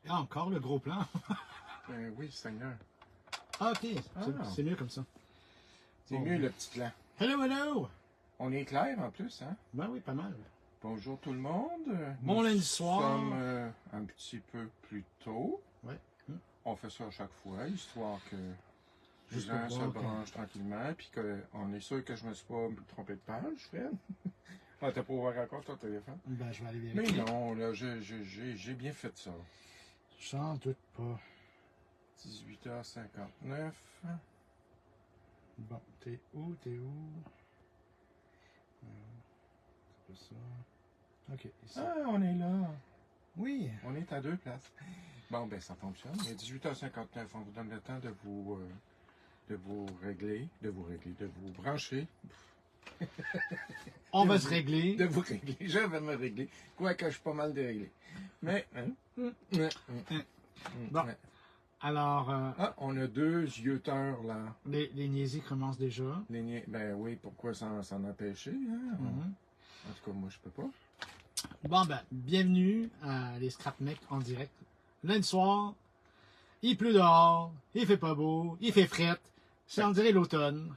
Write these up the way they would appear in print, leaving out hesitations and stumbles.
Ah, encore le gros plan. Oui, Seigneur. Ah, ok, Ah. c'est mieux comme ça. C'est mieux le petit plan. Hello, hello! On est clair en plus, hein? Ben oui, pas mal. Bonjour tout le monde. Bon lundi soir. Nous sommes un petit peu plus tôt. Ouais. On fait ça à chaque fois, histoire que Juste les gens pour se voir que- branchent tranquillement, puis qu'on est sûr que je me suis pas trompé de page, Fred. Ah, t'as pas ouvert encore ton téléphone? Ben, je vais aller Mais vérifier. non, là, j'ai bien fait ça. J'en doute pas. 18h59. Bon, t'es où? C'est pas ça. Ok, ici. Ah, on est là. Oui. On est à deux places. Bon, ben ça fonctionne. Il est 18h59. On vous donne le temps de vous régler, de vous brancher, On va se régler. de vous régler. Je vais me régler. Quoique je suis pas mal déréglé. Mais, Bon. Alors, Ah, on a deux yeux-teurs là. les niaiseries commencent déjà. Ben oui, pourquoi s'en empêcher, hein? En tout cas, moi, je peux pas. Bon, ben, bienvenue à les Scrap Mecs en direct. Lundi soir, il pleut dehors, il fait pas beau, il fait frette. C'est, on dirait, l'automne.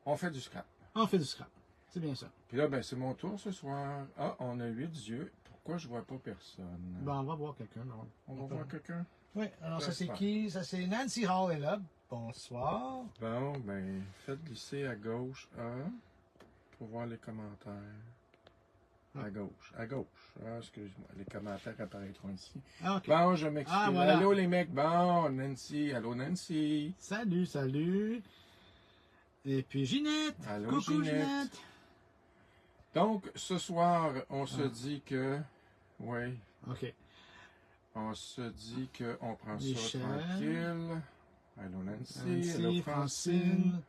On fait du scrap. On fait du scrap. C'est bien ça. Puis là, ben, c'est mon tour ce soir. Ah, on a 8 yeux. Pourquoi je vois pas personne? Ben, on va voir quelqu'un. On va voir quelqu'un? Oui, alors ça c'est J'espère. qui? Ça c'est Nancy Hall est là. Bonsoir. Bon, ben, faites glisser à gauche pour voir les commentaires. À gauche. Ah, excuse-moi, les commentaires apparaîtront ici. Ah, ok. Bon, je m'excuse. Ah, voilà. Allô les mecs, bon, Nancy, allô Nancy. Salut. Et puis Ginette. Allô, Coucou Ginette. Donc, ce soir, on se dit que... Oui, Ok. on se dit qu'on prend ça Michel. tranquille. Allô Nancy, Nancy, allô Francine.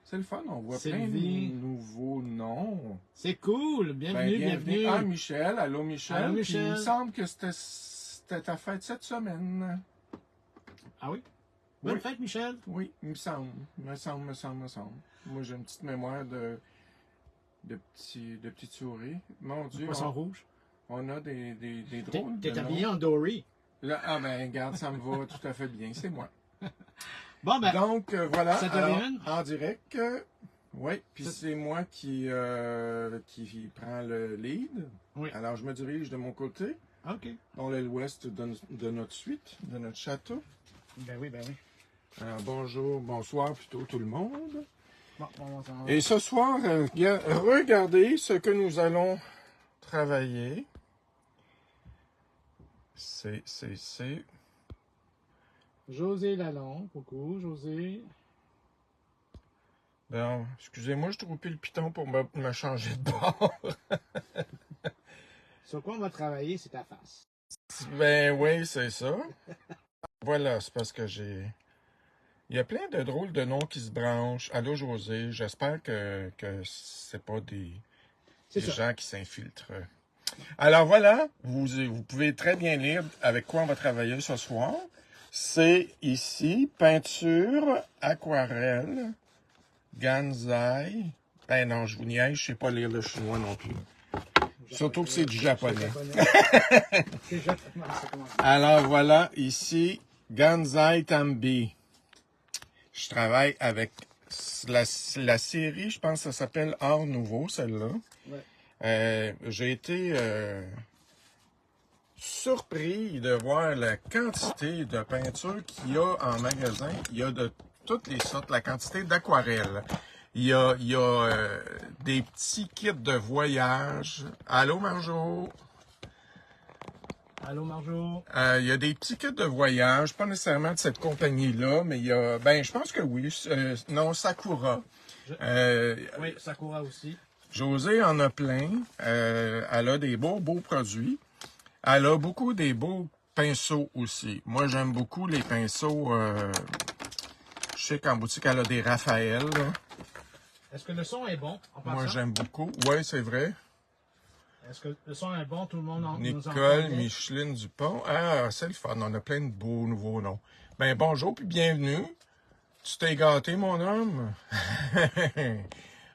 C'est le fun, on voit plein Sylvie. de nouveaux noms. C'est cool. Ben, Bienvenue. Ah, Michel, allô Michel. Allô, Puis Michel. il me semble que c'était ta fête cette semaine. Ah oui? Bonne Oui. fête, Michel. Oui, il me semble. Me semble. Moi, j'ai une petite mémoire de petites souris. Mon Dieu, Poisson rouge. on a des drôles de T'es noms. habillé en Dory. Là, ah ben, regarde, ça me va tout à fait bien. C'est moi. Bon, ben, Donc, voilà. ça te alors, revient? en direct. Oui, puis c'est moi qui prend le lead. Oui. Alors, je me dirige de mon côté, ok. dans l'ouest de notre suite, de notre château. Ben oui. Alors, bonjour, bonsoir plutôt tout le monde. Bon, on s'en va. Et ce soir, regardez ce que nous allons travailler. C'est... José Lalonde. Coucou, José. Bon, excusez-moi, je trouve plus le piton pour me changer de bord. Sur quoi on va travailler, c'est ta face. Ben oui, c'est ça. Voilà, c'est parce que il y a plein de drôles de noms qui se branchent. Allô, José, j'espère que c'est pas des gens qui s'infiltrent. Alors voilà, vous pouvez très bien lire avec quoi on va travailler ce soir. C'est ici, peinture, aquarelle, Gansai. Ben non, je vous niaise, je sais pas lire le chinois non plus. Surtout que c'est du japonais. C'est japonais, c'est comment ça? Alors voilà, ici, Gansai Tambi. Je travaille avec la série, je pense que ça s'appelle Art Nouveau, celle-là. Ouais. J'ai été surpris de voir la quantité de peinture qu'il y a en magasin. Il y a de toutes les sortes, la quantité d'aquarelles. Il y a des petits kits de voyage. Allô, Marjo? Allô, Marjo? Il y a des petits kits de voyage, pas nécessairement de cette compagnie-là, mais il y a, ben, je pense que oui. Non, Sakura. Oui, Sakura aussi. José en a plein. Elle a des beaux produits. Elle a beaucoup des beaux pinceaux aussi. Moi, j'aime beaucoup les pinceaux. Je sais qu'en boutique, elle a des Raphaël. Là. Est-ce que le son est bon en passant? Moi, j'aime beaucoup. Oui, c'est vrai. Est-ce que le son est bon? Tout le monde nous entend Nicole, bien? Micheline Dupont. Ah, c'est le fun. On a plein de beaux nouveaux noms. Ben, bonjour puis bienvenue. Tu t'es gâté, mon homme?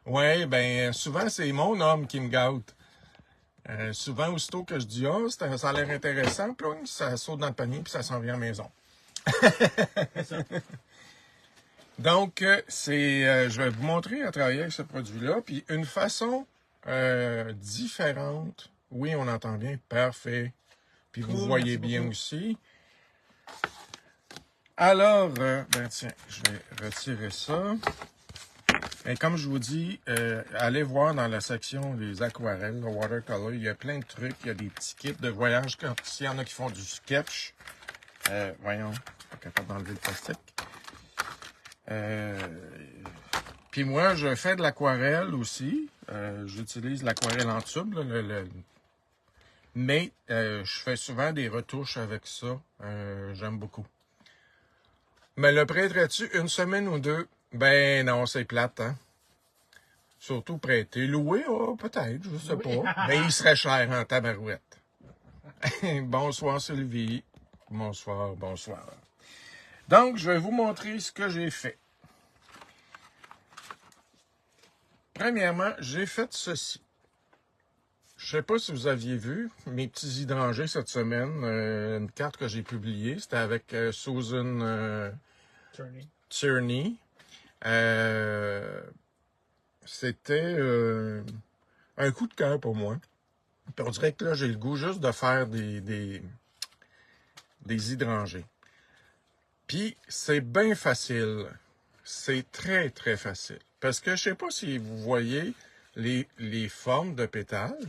Oui, ben, souvent, c'est mon homme qui me gâte. Souvent, aussitôt que je dis « Ah, ça a l'air intéressant », puis là, ça saute dans le panier, puis ça s'en vient à la maison. C'est ça. Donc, je vais vous montrer à travailler avec ce produit-là, puis une façon différente. Oui, on entend bien, parfait. Puis Cool, vous voyez merci bien beaucoup. aussi. Alors, ben tiens, je vais retirer ça. Et comme je vous dis, allez voir dans la section des aquarelles, le watercolor, il y a plein de trucs. Il y a des petits kits de voyage. S'il y en a qui font du sketch, voyons, pas capable d'enlever le plastique. Puis moi, je fais de l'aquarelle aussi. J'utilise l'aquarelle en tube, là, mais je fais souvent des retouches avec ça. J'aime beaucoup. Mais le prêterais-tu une semaine ou deux? Ben non, c'est plate, hein? Surtout prêter. Louer, oh, peut-être, je sais pas. Mais il serait cher en tabarouette. Bonsoir Sylvie. Bonsoir, bonsoir. Donc, je vais vous montrer ce que j'ai fait. Premièrement, j'ai fait ceci. Je ne sais pas si vous aviez vu mes petits hydrangés cette semaine, une carte que j'ai publiée. C'était avec Susan Tierney. C'était un coup de cœur pour moi. Puis on dirait que là, j'ai le goût juste de faire des hydrangés. Puis c'est bien facile. C'est très, très facile. Parce que je ne sais pas si vous voyez les formes de pétales.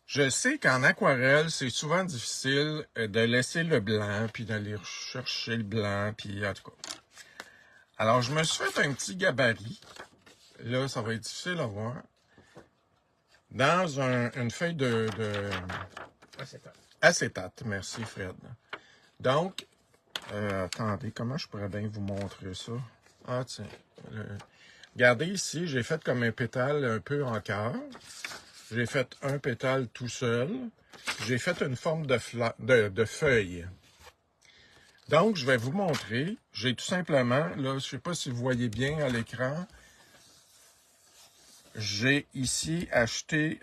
Je sais qu'en aquarelle, c'est souvent difficile de laisser le blanc, puis d'aller chercher le blanc, puis en tout cas. Alors, je me suis fait un petit gabarit. Là, ça va être difficile à voir. Dans une feuille de acétate. Merci, Fred. Donc, attendez, comment je pourrais bien vous montrer ça? Ah, tiens. Regardez ici, j'ai fait comme un pétale un peu en cœur. J'ai fait un pétale tout seul. J'ai fait une forme de feuille. Donc, je vais vous montrer. J'ai tout simplement, là, je ne sais pas si vous voyez bien à l'écran, j'ai ici acheté,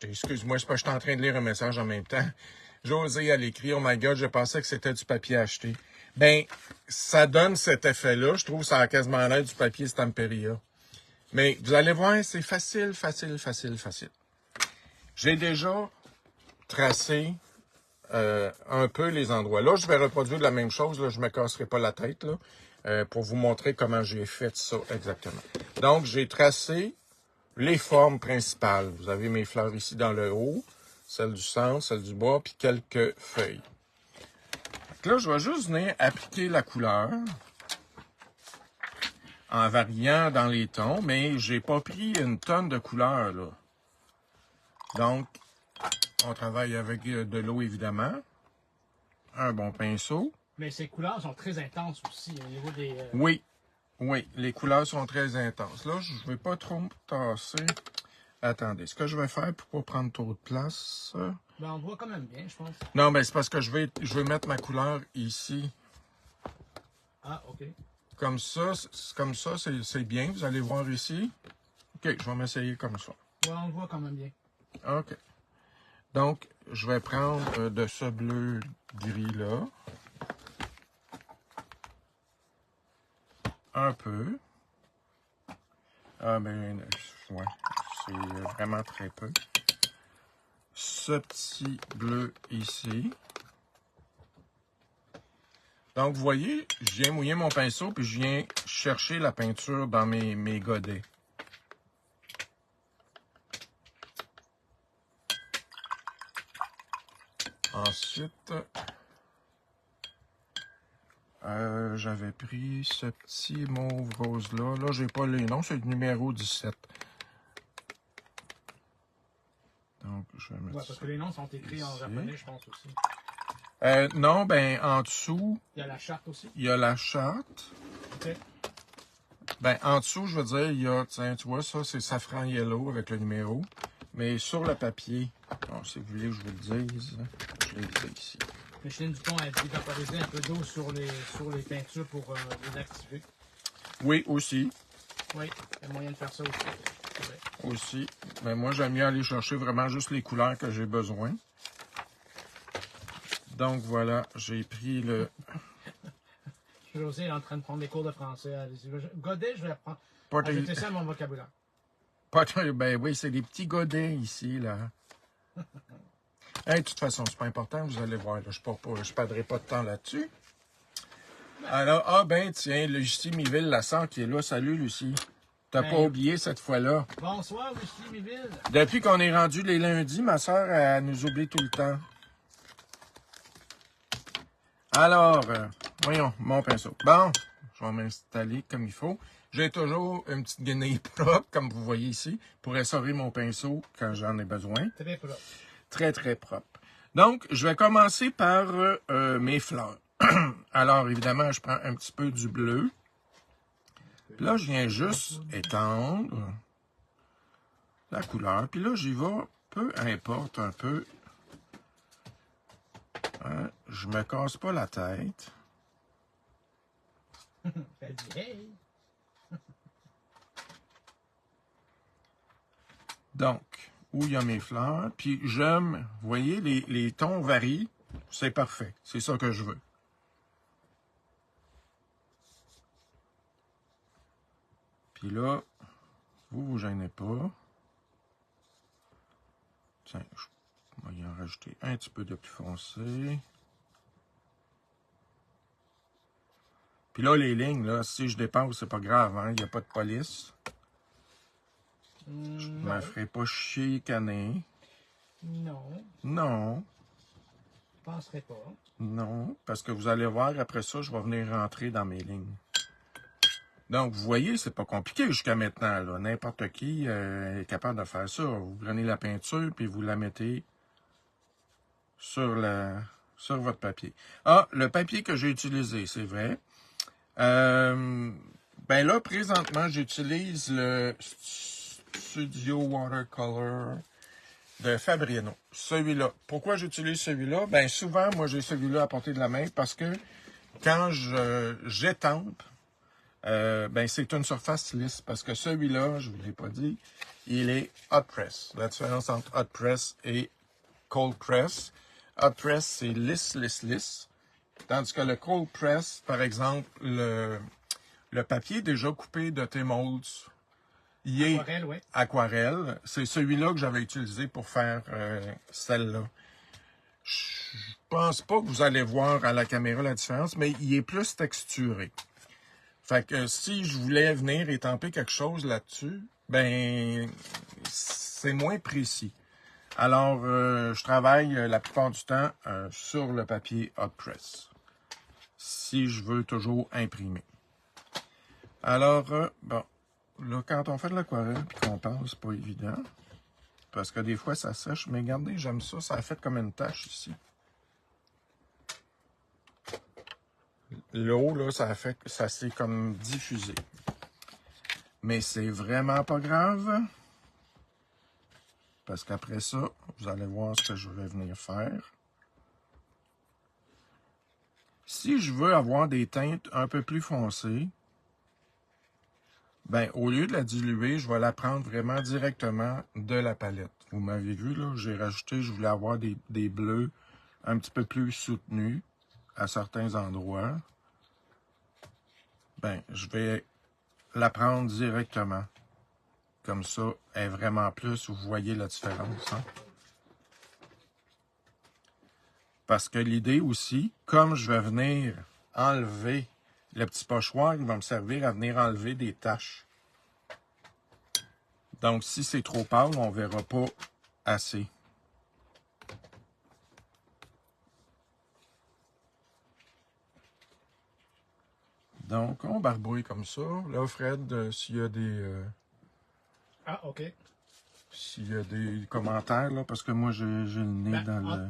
excuse-moi, c'est pas que je suis en train de lire un message en même temps. J'ai osé à l'écrit, oh my God, je pensais que c'était du papier acheté. Ben, ça donne cet effet-là. Je trouve que ça a quasiment l'air du papier Stamperia. Mais vous allez voir, c'est facile, facile, facile, facile. J'ai déjà tracé un peu les endroits. Là, je vais reproduire la même chose. Là, je ne me casserai pas la tête là, pour vous montrer comment j'ai fait ça exactement. Donc, j'ai tracé les formes principales. Vous avez mes fleurs ici dans le haut, celle du centre, celle du bas, puis quelques feuilles. Donc là, je vais juste venir appliquer la couleur en variant dans les tons, mais j'ai pas pris une tonne de couleurs, là. Donc, on travaille avec de l'eau, évidemment. Un bon pinceau. Mais ces couleurs sont très intenses aussi au niveau des... Oui, les couleurs sont très intenses. Là, je ne vais pas trop me tasser. Attendez, ce que je vais faire pour ne pas prendre trop de place... Ben, on voit quand même bien, je pense. Non, mais c'est parce que je vais mettre ma couleur ici. Ah, OK. Comme ça, c'est bien. Vous allez voir ici. OK, je vais m'essayer comme ça. Ouais, on voit quand même bien. OK. Donc, je vais prendre de ce bleu gris-là. Un peu. Ah, ben, ouais, c'est vraiment très peu. Ce petit bleu ici. Donc, vous voyez, je viens mouiller mon pinceau, puis je viens chercher la peinture dans mes godets. Ensuite, j'avais pris ce petit mauve rose-là. Là, j'ai pas les noms, c'est le numéro 17. Donc, je vais mettre Ouais, parce que les noms sont écrits ici en japonais, je pense aussi. Non, ben, en dessous... Il y a la charte aussi? Il y a la charte. OK. Ben, en dessous, je veux dire, il y a, tiens, tu vois, ça, c'est safran yellow avec le numéro. Mais sur le papier, bon, si vous voulez que je vous le dise, je l'ai dit ici. Micheline Dupont a dit vaporiser un peu d'eau sur les peintures pour les activer. Oui, aussi. Oui, il y a moyen de faire ça aussi. aussi. Mais moi, j'aime mieux aller chercher vraiment juste les couleurs que j'ai besoin. Donc voilà, j'ai pris le... José est en train de prendre des cours de français. Godet, je vais apprendre. Pas de- Ajouter ça à mon vocabulaire. Ben oui, c'est des petits godets ici, là. Hey, de toute façon, c'est pas important, vous allez voir. Là, je perdrai pas de temps là-dessus. Alors, ah ben tiens, Lucie Miville-Lassard qui est là. Salut, Lucie. T'as pas oublié cette fois-là. Bonsoir, Lucie Miville. Depuis qu'on est rendu les lundis, ma soeur, elle nous oublie tout le temps. Alors, voyons, mon pinceau. Bon, je vais m'installer comme il faut. J'ai toujours une petite guenille propre, comme vous voyez ici, pour essorer mon pinceau quand j'en ai besoin. Très propre. Très, très propre. Donc, je vais commencer par mes fleurs. Alors, évidemment, je prends un petit peu du bleu. Puis là, je viens juste étendre la couleur. Puis là, j'y vais, peu importe un peu. Hein, je me casse pas la tête. Hey. Donc, où il y a mes fleurs. Puis j'aime, vous voyez, les tons varient. C'est parfait. C'est ça que je veux. Puis là, vous gênez pas. Tiens, je vais y en rajouter un petit peu de plus foncé. Puis là, les lignes, là, si je dépasse, c'est pas grave, hein? Il n'y a pas de police. Je ne me ferai pas chicaner. Non, Non, je penserais pas. non, parce que vous allez voir, après ça, je vais venir rentrer dans mes lignes. Donc, vous voyez, c'est pas compliqué jusqu'à maintenant, là. N'importe qui est capable de faire ça. Vous prenez la peinture, puis vous la mettez sur votre papier. Ah, le papier que j'ai utilisé, c'est vrai. Ben là, présentement, j'utilise le Studio Watercolor de Fabrino. Celui-là. Pourquoi j'utilise celui-là? Ben souvent, moi, j'ai celui-là à portée de la main parce que quand j'étampe, ben c'est une surface lisse. Parce que celui-là, je ne vous l'ai pas dit, il est hot press. La différence entre hot press et cold press. Hot press, c'est lisse, lisse, lisse. Tandis que le cold press, par exemple, le papier déjà coupé de T-Molds, il est Aquarelle, oui. aquarelle. C'est celui-là que j'avais utilisé pour faire celle-là. Je pense pas que vous allez voir à la caméra la différence, mais il est plus texturé. Fait que si je voulais venir étamper quelque chose là-dessus, ben c'est moins précis. Alors, je travaille la plupart du temps sur le papier hot press. Si je veux toujours imprimer. Alors, bon, là, quand on fait de l'aquarelle et qu'on pense, c'est pas évident. Parce que des fois, ça sèche. Mais regardez, j'aime ça. Ça a fait comme une tache ici. L'eau, là, ça s'est comme diffusé. Mais c'est vraiment pas grave. Parce qu'après ça, vous allez voir ce que je vais venir faire. Si je veux avoir des teintes un peu plus foncées, ben, au lieu de la diluer, je vais la prendre vraiment directement de la palette. Vous m'avez vu, là, j'ai rajouté, je voulais avoir des bleus un petit peu plus soutenus à certains endroits. Ben, je vais la prendre directement. Comme ça, elle est vraiment plus, vous voyez la différence. Hein? Parce que l'idée aussi, comme je vais venir enlever le petit pochoir, il va me servir à venir enlever des taches. Donc, si c'est trop pâle, on ne verra pas assez. Donc, on barbouille comme ça. Là, Fred, s'il y a des... Ah, OK. S'il y a des commentaires, là, parce que moi, j'ai le nez dans le...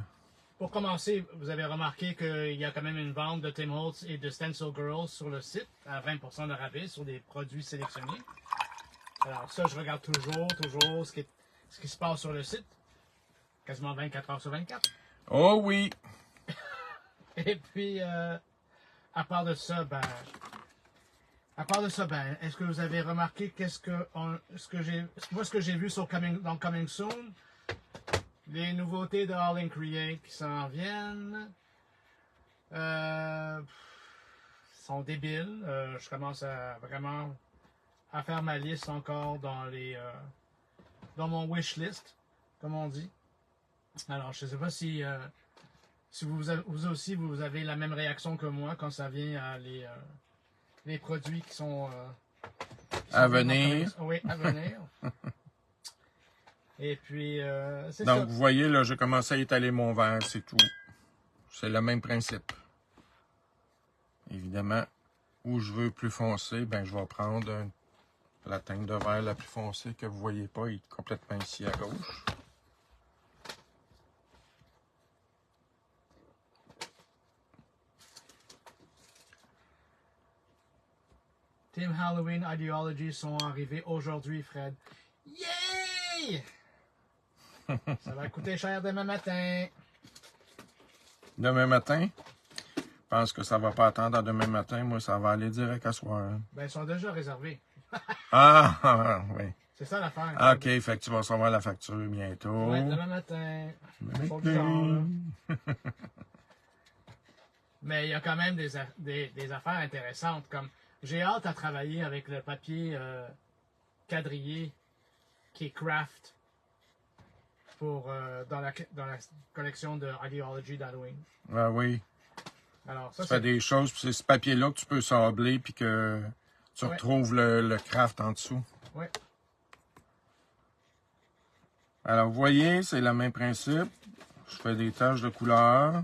Pour commencer, vous avez remarqué qu'il y a quand même une vente de Tim Holtz et de Stencil Girls sur le site à 20% de rabais sur des produits sélectionnés. Alors ça, je regarde toujours ce qui se passe sur le site. Quasiment 24 heures sur 24. Oh oui! Et puis, à part de ça, ben, À part de ça, ben, est-ce que vous avez remarqué ce que j'ai vu dans Coming Soon? Les nouveautés de All In Create qui s'en viennent. Sont débiles. Je commence à vraiment à faire ma liste encore dans mon wish list, comme on dit. Alors, je ne sais pas si vous aussi vous avez la même réaction que moi quand ça vient à les produits qui sont à venir. Oui, à venir. Et puis, c'est Donc, ça. vous voyez, là, j'ai commencé à étaler mon verre, c'est tout. C'est le même principe. Évidemment, où je veux plus foncé, ben, je vais prendre la teinte de verre la plus foncée que vous ne voyez pas, il est complètement ici à gauche. Team Halloween Ideology sont arrivés aujourd'hui, Fred. Yay! Ça va coûter cher demain matin. Demain matin, je pense que ça va pas attendre à demain matin. Moi, ça va aller direct à soir. Ben, ils sont déjà réservés. Oui. C'est ça l'affaire. OK, fait que tu vas recevoir la facture bientôt. Ouais, demain matin. Demain Faut du temps, là. matin. Mais il y a quand même des affaires intéressantes. Comme j'ai hâte à travailler avec le papier quadrillé qui est craft pour dans la collection de Ideology d'Halloween. Ah oui. Alors ça Tu fais des choses, puis c'est ce papier-là que tu peux sabler, puis que tu retrouves le craft en dessous. Oui. Alors, vous voyez, c'est le même principe. Je fais des taches de couleur.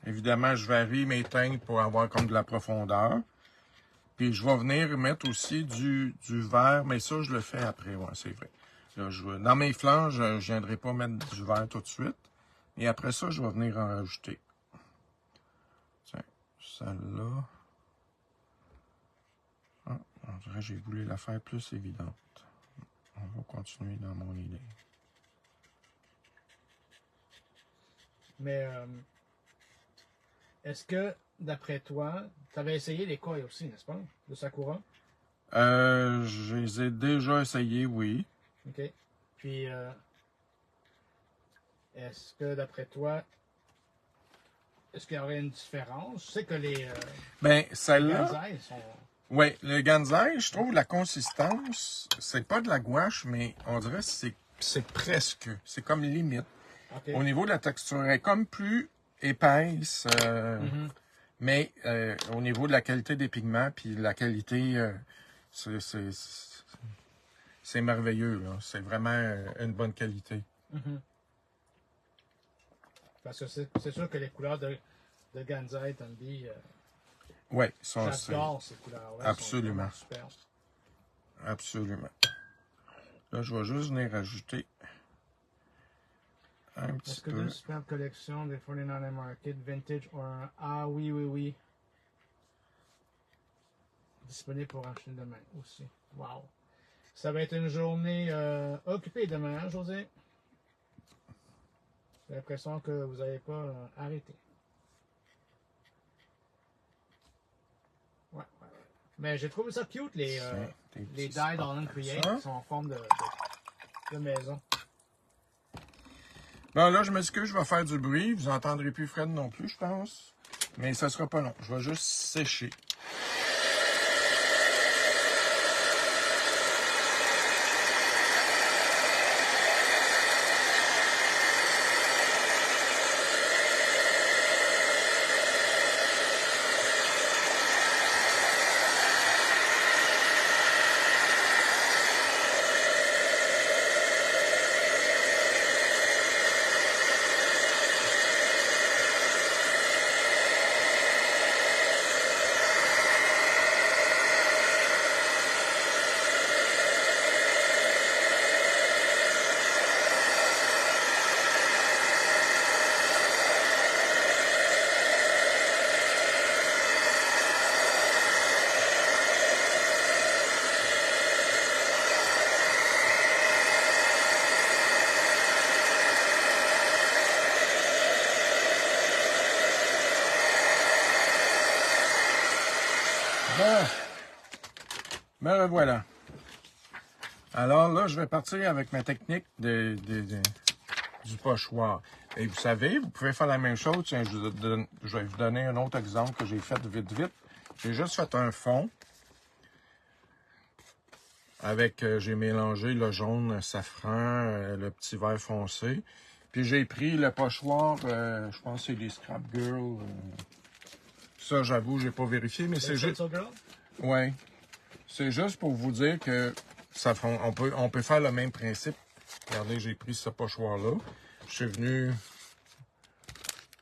Évidemment, je varie mes teintes pour avoir comme de la profondeur. Puis, je vais venir mettre aussi du vert, mais ça, je le fais après, ouais, c'est vrai. Là, dans mes flancs, je ne viendrai pas mettre du vert tout de suite. Et après ça, je vais venir en rajouter. Tiens, celle-là. Ah, on dirait que j'ai voulu la faire plus évidente. On va continuer dans mon idée. Mais est-ce que, d'après toi, tu avais essayé les koi aussi, n'est-ce pas? De Sakura? Je les ai déjà essayés, oui. OK. Puis, est-ce que, d'après toi, est-ce qu'il y aurait une différence? Je sais que les Celle-là. Gansai sont... Oui, le Gansai, je trouve la consistance, c'est pas de la gouache, mais on dirait que c'est presque. C'est comme limite. Okay. Au niveau de la texture, elle est comme plus épaisse, mais au niveau de la qualité des pigments, puis la qualité, c'est merveilleux. C'est vraiment une bonne qualité. Parce que c'est sûr que les couleurs de Gansai Tanbi, oui, ça c'est... j'adore ces couleurs-là. Absolument. Super. Absolument. Là, je vais juste venir rajouter un petit Est-ce que peu. deux superbes collections des 49 Market Vintage ont un... Ah oui, oui, oui. Disponible pour acheter demain aussi. Wow. Ça va être une journée occupée demain, hein, José? J'ai l'impression que vous n'avez pas arrêté. Ouais. Mais j'ai trouvé ça cute, les die All Create qui sont en forme de maison. Bon, là, je m'excuse, je vais faire du bruit. Vous n'entendrez plus Fred non plus, je pense. Mais ça sera pas long. Je vais juste sécher. Bon. Me revoilà. Alors là, je vais partir avec ma technique du pochoir. Et vous savez, vous pouvez faire la même chose. Tiens, je vais vous donner un autre exemple que j'ai fait vite. J'ai juste fait un fond avec, j'ai mélangé le jaune safran, le petit vert foncé. Puis j'ai pris le pochoir, je pense que c'est des Scrap Girl. Ça, j'avoue, j'ai pas vérifié, mais c'est juste... Ouais. C'est juste pour vous dire que on peut faire le même principe. Regardez, j'ai pris ce pochoir-là. Je suis venu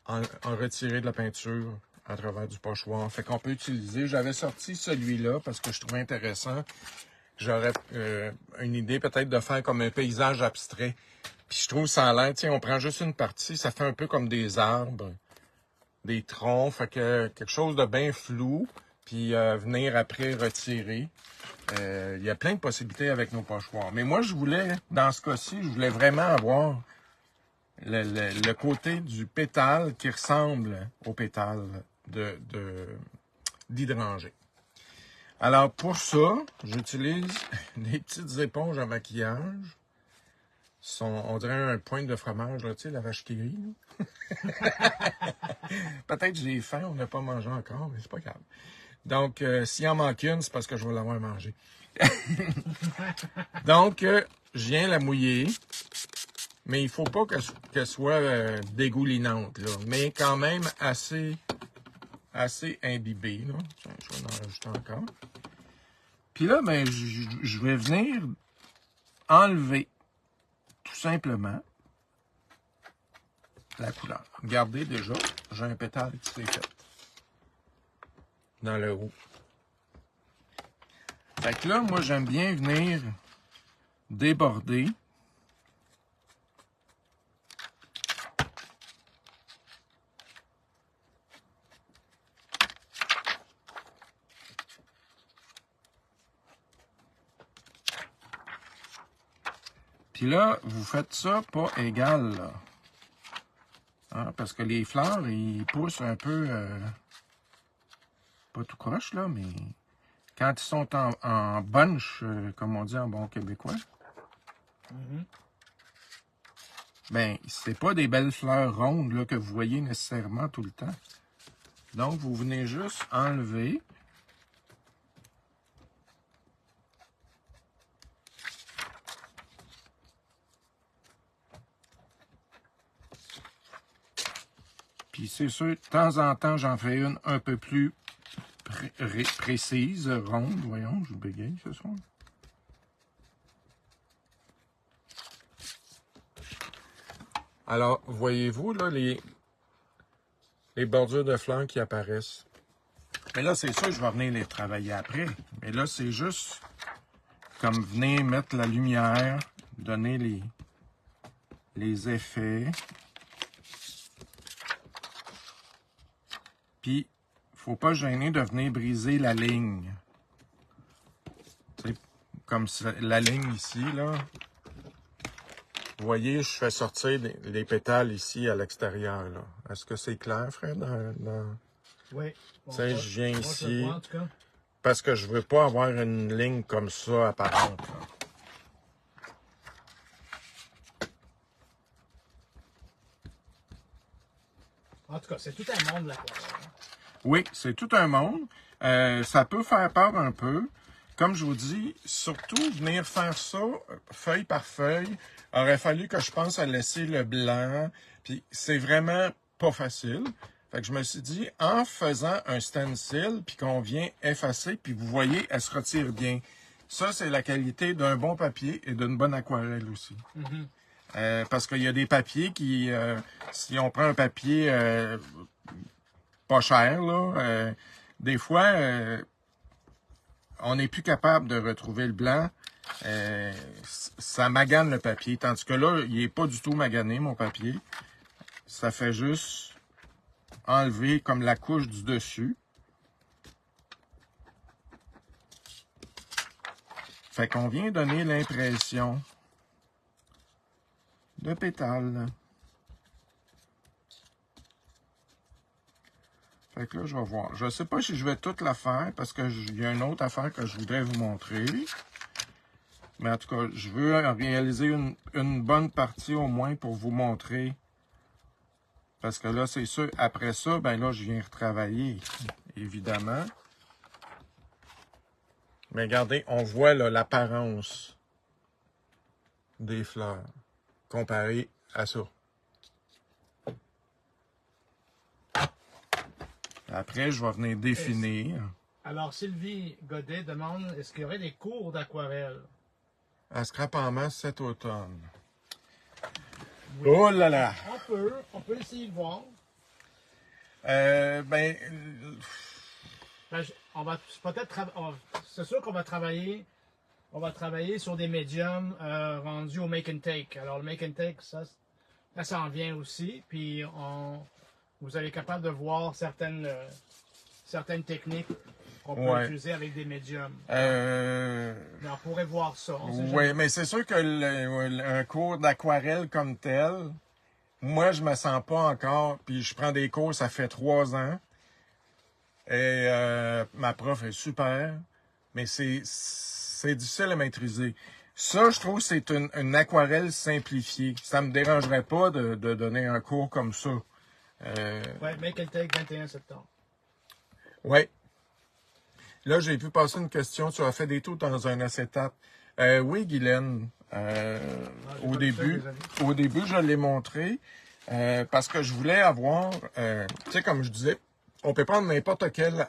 en retirer de la peinture à travers du pochoir. Fait qu'on peut utiliser. J'avais sorti celui-là parce que je trouvais intéressant. J'aurais une idée peut-être de faire comme un paysage abstrait. Puis je trouve ça a l'air, tiens, on prend juste une partie, ça fait un peu comme des arbres, des troncs, fait que quelque chose de bien flou, puis venir après retirer. Il y a plein de possibilités avec nos pochoirs. Mais moi, je voulais, dans ce cas-ci, je voulais vraiment avoir le côté du pétale qui ressemble au pétale d'hydrangée. Alors, pour ça, j'utilise des petites éponges à maquillage. On dirait un point de fromage, là, tu sais, la vache qui rit. Peut-être que j'ai faim, on n'a pas mangé encore, mais c'est pas grave. Donc, s'il en manque une, c'est parce que je vais l'avoir mangé. Donc, je viens la mouiller, mais il faut pas qu'elle soit dégoulinante, là, mais quand même assez imbibée. Là. Tiens, je vais en rajouter encore. Puis là, ben, je vais venir enlever tout simplement la couleur. Regardez déjà, j'ai un pétale qui s'est fait dans le haut. Fait que là, moi, j'aime bien venir déborder. Puis là, vous faites ça pas égal, là. Hein, parce que les fleurs, ils poussent un peu, pas tout croche, là, mais quand ils sont en bunch, comme on dit en bon québécois, ben, c'est pas des belles fleurs rondes là, que vous voyez nécessairement tout le temps. Donc, vous venez juste enlever. Puis c'est sûr, de temps en temps, j'en fais une un peu plus précise, ronde. Voyons, je bégaye ce soir. Alors, voyez-vous, là, les bordures de fleurs qui apparaissent. Mais là, c'est sûr, je vais venir les travailler après. Mais là, c'est juste comme venir mettre la lumière, donner les effets. Puis, faut pas gêner de venir briser la ligne. T'sais, comme la ligne ici, là. Vous voyez, je fais sortir les pétales ici à l'extérieur, là. Est-ce que c'est clair, Fred? Oui. Tu sais, je viens ici. Je vois, en tout cas. Parce que je veux pas avoir une ligne comme ça apparente, là. En tout cas, c'est tout un monde, l'aquarelle. Oui, c'est tout un monde. Ça peut faire peur un peu. Comme je vous dis, surtout venir faire ça feuille par feuille, aurait fallu que je pense à laisser le blanc. Puis c'est vraiment pas facile. Fait que je me suis dit, en faisant un stencil, puis qu'on vient effacer, puis vous voyez, elle se retire bien. Ça, c'est la qualité d'un bon papier et d'une bonne aquarelle aussi. Parce qu'il y a des papiers qui, si on prend un papier pas cher, là, des fois, on n'est plus capable de retrouver le blanc. Ça magane le papier. Tandis que là, il n'est pas du tout magané, mon papier. Ça fait juste enlever comme la couche du dessus. Fait qu'on vient donner l'impression de pétale. Fait que là, je vais voir. Je sais pas si je vais toute la faire parce qu'il y a une autre affaire que je voudrais vous montrer. Mais en tout cas, je veux réaliser une bonne partie au moins pour vous montrer. Parce que là, c'est sûr, après ça, ben là, je viens retravailler, évidemment. Mais regardez, on voit là l'apparence des fleurs comparé à ça. Après, je vais venir définir. Alors, Sylvie Godet demande, est-ce qu'il y aurait des cours d'aquarelle? À scrap en masse cet automne. Oui. Oh là là! On peut essayer de voir. Ben, On va peut-être c'est sûr qu'on va travailler. On va travailler sur des médiums rendus au make and take. Alors le make and take, ça s'en vient aussi. Puis vous allez être capable de voir certaines techniques qu'on peut utiliser avec des médiums. Mais on pourrait voir ça. Oui, mais c'est sûr que un cours d'aquarelle comme tel, moi je me sens pas encore. Puis je prends des cours, ça fait 3 ans. Et ma prof est super, mais c'est difficile à maîtriser. Ça, je trouve, c'est une aquarelle simplifiée. Ça me dérangerait pas de donner un cours comme ça. Oui, Make and Take, 21 septembre. Oui. Là, j'ai pu passer une question. Tu as fait des tours dans un acétate. Oui, Guylaine. Au début, je l'ai montré parce que je voulais avoir, tu sais, comme je disais, on peut prendre n'importe quel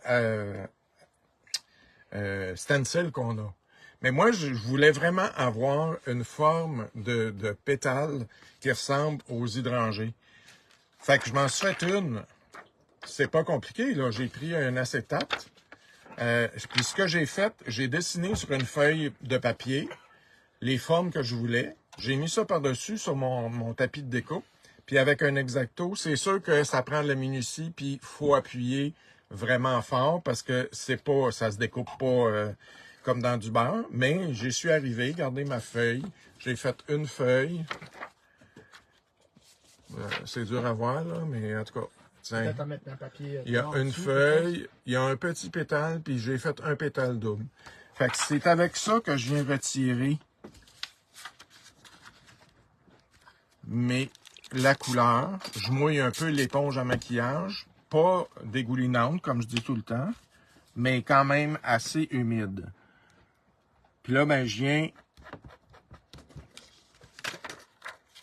stencil qu'on a. Mais moi, je voulais vraiment avoir une forme de pétale qui ressemble aux hydrangées. Fait que je m'en suis fait une. C'est pas compliqué, là. J'ai pris un acétate. Puis ce que j'ai fait, j'ai dessiné sur une feuille de papier les formes que je voulais. J'ai mis ça par-dessus sur mon tapis de découpe. Puis avec un X-Acto, c'est sûr que ça prend de la minutie, puis il faut appuyer vraiment fort parce que ça se découpe pas comme dans du beurre. Mais j'y suis arrivé, regardez ma feuille. J'ai fait une feuille. C'est dur à voir, là, mais en tout cas, tiens. Il y a une feuille, il y a un petit pétale, puis j'ai fait un pétale double. Fait que c'est avec ça que je viens retirer la couleur. Je mouille un peu l'éponge à maquillage, pas dégoulinante, comme je dis tout le temps, mais quand même assez humide. Puis là, ben, je viens...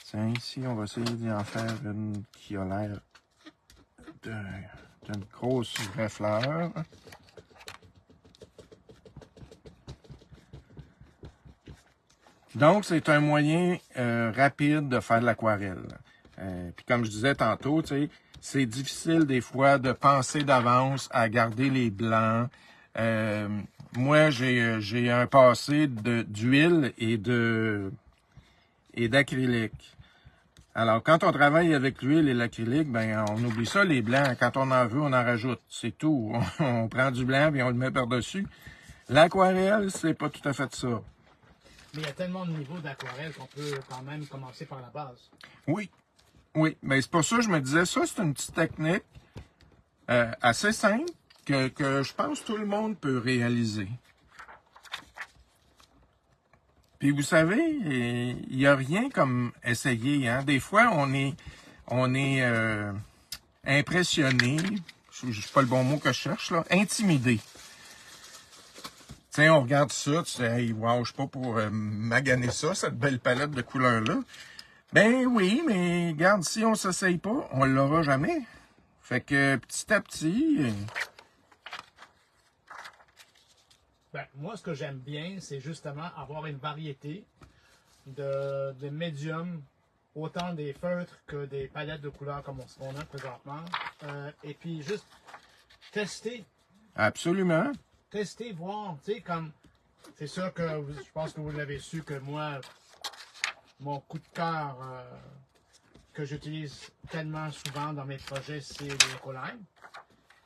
Tiens, ici, on va essayer d'en faire une qui a l'air d'une grosse vraie fleur. Donc, c'est un moyen rapide de faire de l'aquarelle. Puis comme je disais tantôt, tu sais, c'est difficile des fois de penser d'avance à garder les blancs. Moi, j'ai un passé d'huile et d'acrylique. Alors, quand on travaille avec l'huile et l'acrylique, ben on oublie ça, les blancs. Quand on en veut, on en rajoute. C'est tout. On prend du blanc et on le met par-dessus. L'aquarelle, c'est pas tout à fait ça. Mais il y a tellement de niveaux d'aquarelle qu'on peut quand même commencer par la base. Oui. Oui, mais c'est pour ça que je me disais, ça, c'est une petite technique assez simple que je pense que tout le monde peut réaliser. Puis vous savez, il n'y a rien comme essayer. Hein? Des fois, on est impressionné, je sais pas le bon mot que je cherche, là, intimidé. Tiens, on regarde ça, tu dis, hey, wow, je suis pas pour maganer ça, cette belle palette de couleurs-là. Ben oui, mais regarde, si on s'essaye pas, on l'aura jamais. Fait que petit à petit... Ben, moi, ce que j'aime bien, c'est justement avoir une variété de médiums, autant des feutres que des palettes de couleurs comme ce qu'on a présentement. Et puis juste tester. Absolument. Tester, voir, tu sais, comme... C'est sûr que je pense que vous l'avez su que moi, mon coup de cœur que j'utilise tellement souvent dans mes projets, c'est les Ecoline.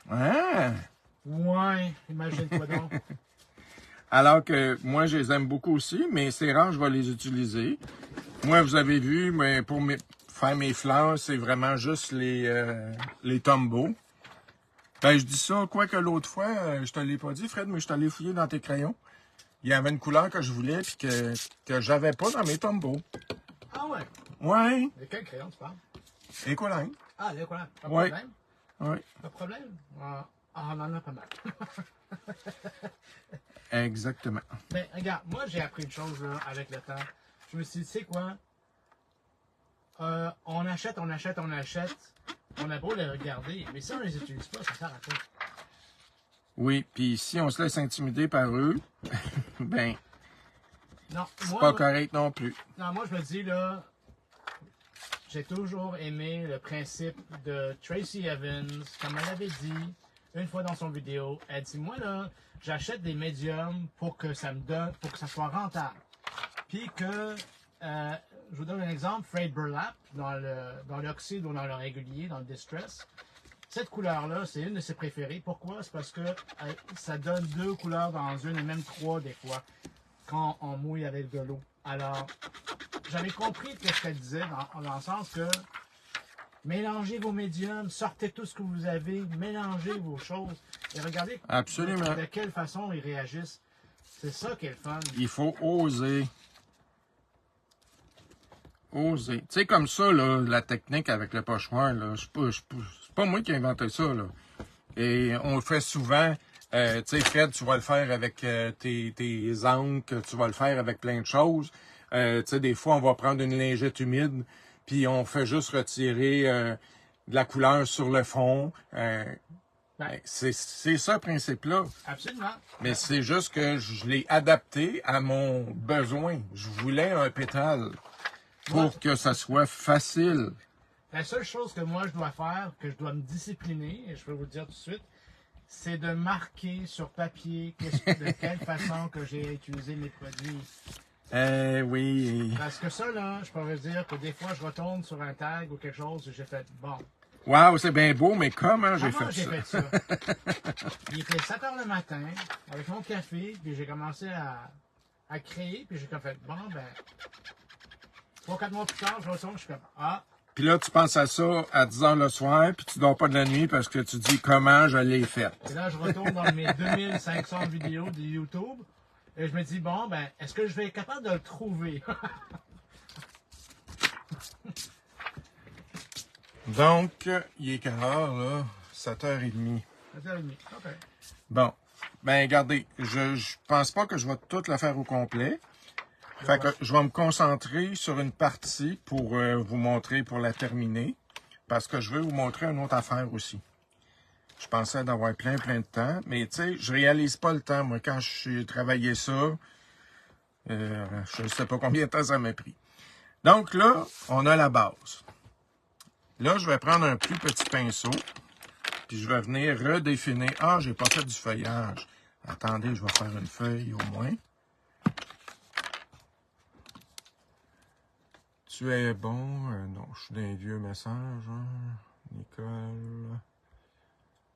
Ah! Ouais, imagine-toi donc. Alors que moi, je les aime beaucoup aussi, mais c'est rare, je vais les utiliser. Moi, vous avez vu, mais faire mes fleurs, c'est vraiment juste les Tombow. Ben, je dis ça, quoique l'autre fois, je te l'ai pas dit, Fred, mais je suis allé fouiller dans tes crayons. Il y avait une couleur que je voulais puis que j'avais pas dans mes Tombow. Ah ouais? Ouais, De quel crayon tu parles? Écoline. Ah, là, quoi? Pas de Ouais. problème? Oui, Pas de problème? On en a pas mal. exactement. Mais regarde, moi j'ai appris une chose là, avec le temps. Je me suis dit, tu sais quoi? On achète. On a beau les regarder, mais si on les utilise pas, ça sert à quoi? Oui, puis si on se laisse intimider par eux, ben, Non, c'est pas correct non plus. non, moi je me dis là, j'ai toujours aimé le principe de Tracy Evans, comme elle avait dit une fois dans son vidéo. Elle dit, moi là, j'achète des médiums pour que ça me donne, pour que ça soit rentable. Puis que, je vous donne un exemple, Freight Burlap, dans l'oxyde ou dans le régulier, dans le distress. Cette couleur-là, c'est une de ses préférées. Pourquoi? C'est parce que ça donne 2 couleurs dans une et même 3 des fois, quand on mouille avec de l'eau. Alors, j'avais compris ce qu'elle disait dans le sens que mélangez vos médiums, sortez tout ce que vous avez, mélangez vos choses et regardez Absolument. de quelle façon ils réagissent. C'est ça qui est le fun. Il faut oser. Oser. Tu sais, comme ça, là, la technique avec le pochoir, là, c'est pas moi qui ai inventé ça, là. Et on le fait souvent. Tu sais, Fred, tu vas le faire avec tes encres, tu vas le faire avec plein de choses. Tu sais, des fois, on va prendre une lingette humide, puis on fait juste retirer de la couleur sur le fond. C'est ça le principe-là. Absolument. Mais c'est juste que je l'ai adapté à mon besoin. Je voulais un pétale pour que ça soit facile. La seule chose que moi je dois faire, que je dois me discipliner, et je peux vous le dire tout de suite, c'est de marquer sur papier de quelle façon que j'ai utilisé mes produits. Oui. Parce que ça, là, je pourrais dire que des fois, je retourne sur un tag ou quelque chose et j'ai fait, bon. Wow, c'est bien beau, mais comment j'ai fait ça? Il était 7 heures le matin, avec mon café, puis j'ai commencé à créer, puis j'ai comme fait, bon, ben, 3-4 mois plus tard, je retourne, je suis comme, ah. Puis là, tu penses à ça à 10 heures le soir, puis tu dors pas de la nuit parce que tu dis comment je l'ai fait. Et là, je retourne dans mes 2500 vidéos de YouTube, et je me dis, bon, ben, est-ce que je vais être capable de le trouver? Donc, il est quelle heure, là? 7h30. 7h30, OK. Bon. Ben, regardez, je pense pas que je vais tout le faire au complet. Fait que je vais me concentrer sur une partie pour vous montrer, pour la terminer. Parce que je veux vous montrer une autre affaire aussi. Je pensais d'avoir plein de temps. Mais, tu sais, je réalise pas le temps. Moi, quand j'ai travaillé ça, je ne sais pas combien de temps ça m'a pris. Donc là, on a la base. Là, je vais prendre un plus petit pinceau, puis je vais venir redéfinir. Ah, j'ai pas fait du feuillage. Attendez, je vais faire une feuille au moins. Tu es bon? Non, je suis dans les vieux messages. Hein? Nicole.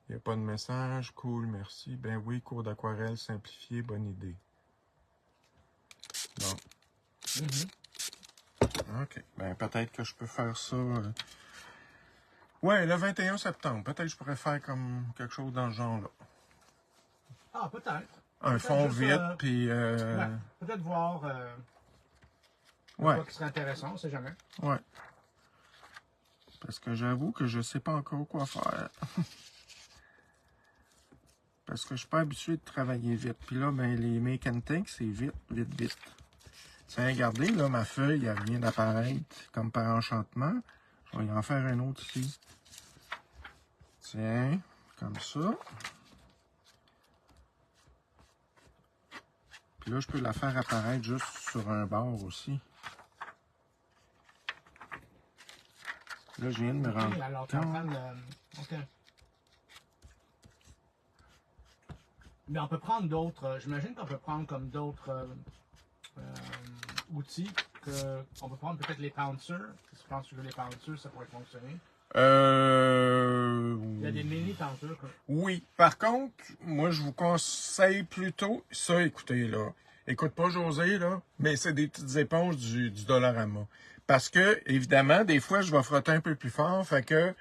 Il n'y a pas de message. Cool, merci. Ben oui, cours d'aquarelle simplifié, bonne idée. Bon. OK. Ben peut-être que je peux faire ça. Ouais, le 21 septembre. Peut-être que je pourrais faire comme quelque chose dans ce genre-là. Ah, peut-être. Un fond vite, puis... peut-être voir quoi qui serait intéressant, on sait jamais. Ouais. Parce que j'avoue que je sais pas encore quoi faire. Parce que je suis pas habitué de travailler vite. Puis là, ben, les make and take, c'est vite. Tiens, regardez, là, ma feuille, elle vient d'apparaître comme par enchantement. Je vais y en faire un autre ici. Tiens, comme ça. Puis là, je peux la faire apparaître juste sur un bord aussi. Là, je viens de me rendre Alors, compte. OK. Mais on peut prendre d'autres, j'imagine qu'on peut prendre comme d'autres outils, on peut prendre peut-être les pouncers. Je pense que les pouncers, ça pourrait fonctionner. Il y a des mini pouncers. Oui. Par contre, moi, je vous conseille plutôt ça, écoutez, là. Écoute pas José, là, mais c'est des petites éponges du Dollarama. Parce que, évidemment, des fois, je vais frotter un peu plus fort, fait que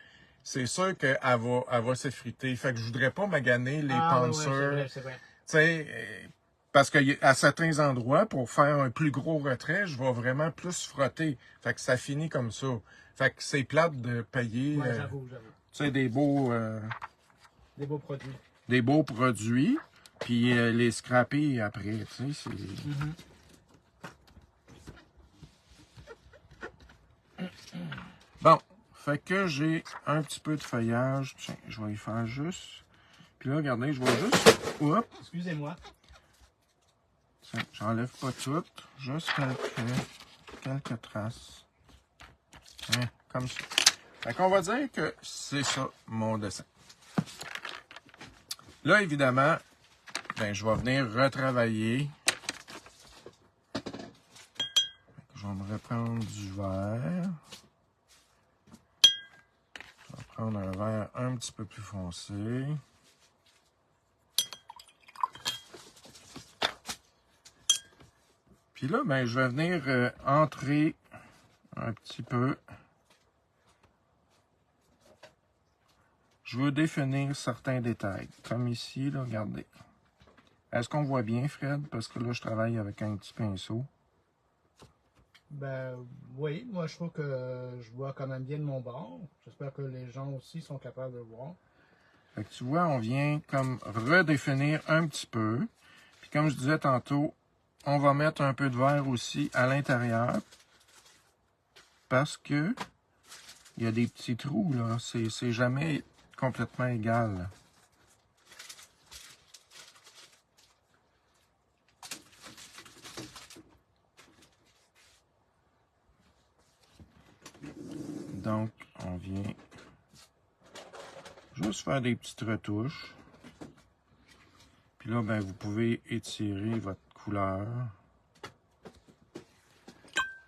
c'est sûr qu'elle va s'effriter. Fait que je voudrais pas maganer les Ah, ouais, pansers. c'est vrai. Tu sais, parce qu'à certains endroits, pour faire un plus gros retrait, je vais vraiment plus frotter. Fait que ça finit comme ça. Fait que c'est plate de payer Ouais, j'avoue. tu sais, des beaux produits. des beaux produits, puis les scraper après. Tu sais, c'est... Bon, fait que j'ai un petit peu de feuillage. Tiens, je vais y faire juste. Puis là, regardez, je vais juste... Hop! Excusez-moi. Tiens, j'enlève pas tout. Juste quelques traces. Hein, comme ça. Fait qu'on va dire que c'est ça, mon dessin. Là, évidemment, ben, je vais venir retravailler. Je vais me reprendre du vert. Je vais prendre un vert un petit peu plus foncé. Puis là, ben, je vais venir entrer un petit peu. Je veux définir certains détails. Comme ici, là, regardez. Est-ce qu'on voit bien, Fred? Parce que là, je travaille avec un petit pinceau. Ben oui, moi je trouve que je vois quand même bien de mon bord. J'espère que les gens aussi sont capables de le voir. Fait que tu vois, on vient comme redéfinir un petit peu. Puis comme je disais tantôt, on va mettre un peu de vert aussi à l'intérieur. Parce que il y a des petits trous, là. C'est jamais complètement égal. Donc, on vient juste faire des petites retouches. Puis là, ben, vous pouvez étirer votre couleur.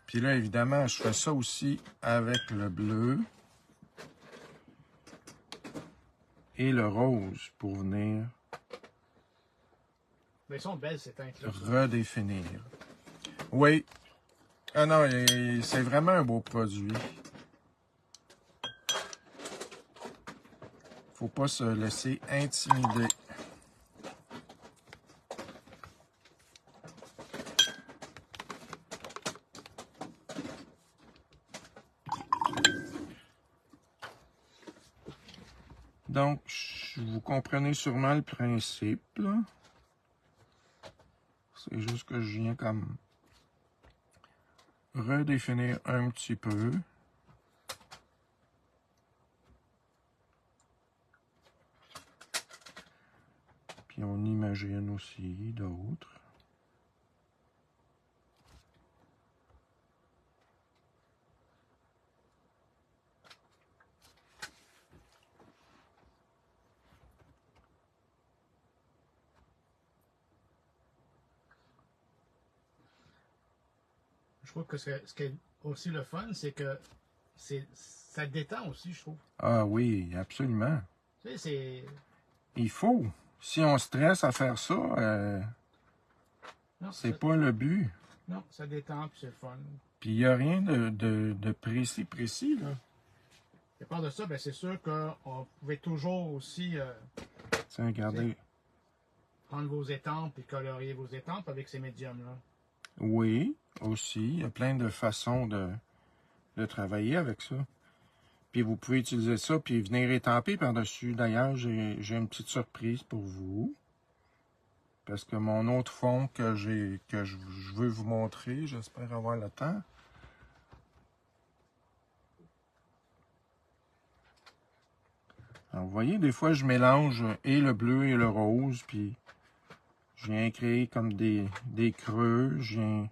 Puis là, évidemment, je fais ça aussi avec le bleu et le rose pour venir Mais elles sont belles ces teintes-là. redéfinir. Oui. Ah non, c'est vraiment un beau produit. Faut pas se laisser intimider. Donc, vous comprenez sûrement le principe, là. C'est juste que je viens comme redéfinir un petit peu. Puis on imagine aussi d'autres. Je trouve que ce qui est aussi le fun, c'est que ça détend aussi, je trouve. Ah oui, absolument. Tu sais, c'est... Il faut. Si on stresse à faire ça, Non, c'est pas le but. non, ça détend, puis c'est le fun. Puis il n'y a rien de précis, là. Et par de ça, ben, c'est sûr qu'on pouvait toujours aussi Tiens, regardez. prendre vos étampes et colorier vos étampes avec ces médiums-là. Oui, aussi. Il y a plein de façons de travailler avec ça. Puis vous pouvez utiliser ça, puis venir étamper par-dessus. D'ailleurs, j'ai une petite surprise pour vous. Parce que mon autre fond que je veux vous montrer, j'espère avoir le temps. Alors, vous voyez, des fois, je mélange et le bleu et le rose, puis je viens créer comme des creux, je viens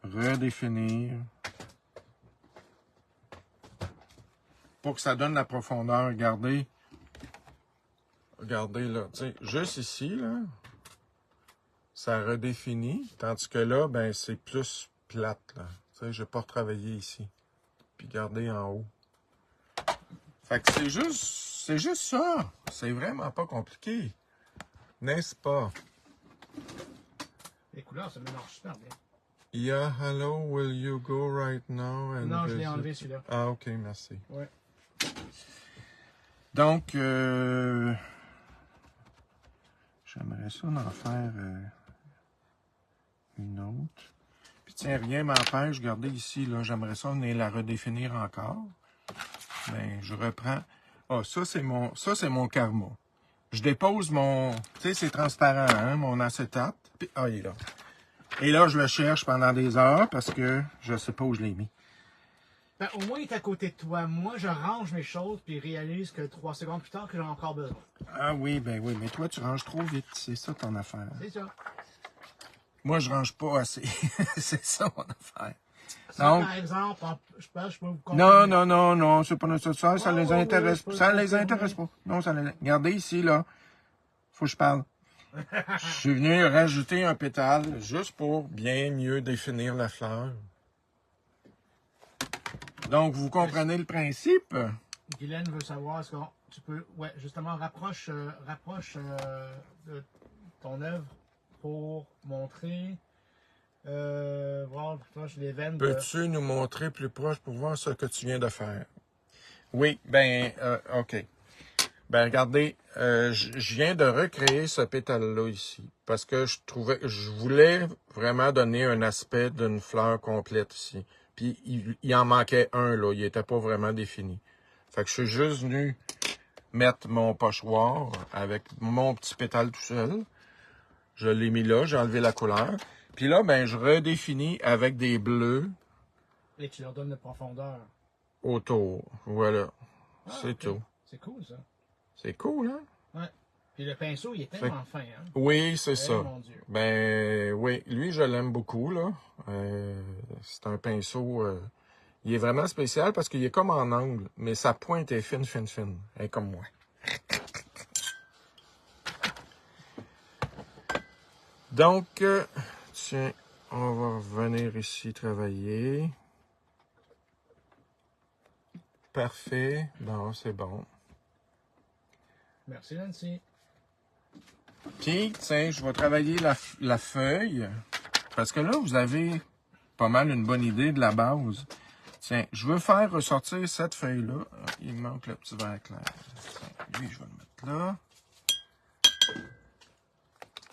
redéfinir pour que ça donne la profondeur. Regardez là, tu sais, juste ici, là, ça redéfinit, tandis que là, ben, c'est plus plate, là. Tu sais, je vais pas retravailler ici. Puis regardez en haut. Fait que c'est juste ça. C'est vraiment pas compliqué. N'est-ce pas? Les couleurs se mélangent super bien. Yeah, hello, will you go right now? And Non, je l'ai enlevé celui-là. Ah, ok, merci. Ouais. Donc, j'aimerais ça d'en faire une autre. Puis tiens, rien m'empêche, regardez ici, là, j'aimerais ça venir la redéfinir encore. Ben, je reprends. Ah, ça c'est mon karma. Je dépose mon, tu sais, c'est transparent, hein, mon acétate. Puis, ah, il est là. Et là, je le cherche pendant des heures parce que je sais pas où je l'ai mis. Ben, au moins, il est à côté de toi. Moi, je range mes choses puis réalise que 3 secondes plus tard que j'en ai encore besoin. Ah oui, ben oui, mais toi, tu ranges trop vite. C'est ça ton affaire. C'est ça. Moi, je range pas assez. C'est ça mon affaire. Ça, Donc, par exemple, je pense que je peux vous non, comprendre. non, c'est pas nécessaire. Ça les intéresse pas. Ça les intéresse pas. Non, ça les... Regardez ici, là. Faut que je parle. Je suis venu rajouter un pétale juste pour bien mieux définir la fleur. Donc, vous comprenez le principe? Guylaine veut savoir, est-ce que tu peux, ouais, justement, rapproche de ton œuvre pour montrer, voir, rapproche les veines de... Peux-tu nous montrer plus proche pour voir ce que tu viens de faire? Oui, ben, OK. Ben, regardez, je viens de recréer ce pétale-là ici parce que je voulais vraiment donner un aspect d'une fleur complète ici. Puis, il en manquait un, là. Il n'était pas vraiment défini. Fait que je suis juste venu mettre mon pochoir avec mon petit pétale tout seul. Je l'ai mis là, j'ai enlevé la couleur. Puis là, ben, je redéfinis avec des bleus Et tu leur donnes de profondeur. autour. Voilà. Ah, C'est ok. tout. C'est cool, ça. C'est cool, hein? Ouais. Puis le pinceau, il est tellement fin, hein? Oui, c'est Eh, ça. mon Dieu. Ben oui, lui, je l'aime beaucoup, là. C'est un pinceau... il est vraiment spécial parce qu'il est comme en angle, mais sa pointe est fine, fine, fine. Elle est comme moi. Donc, tiens, on va revenir ici travailler. Parfait. Bon, c'est bon. Merci, Nancy. Puis, tiens, je vais travailler la feuille. Parce que là, vous avez pas mal une bonne idée de la base. Tiens, je veux faire ressortir cette feuille-là. Il me manque le petit verre clair. Tiens, lui, je vais le mettre là.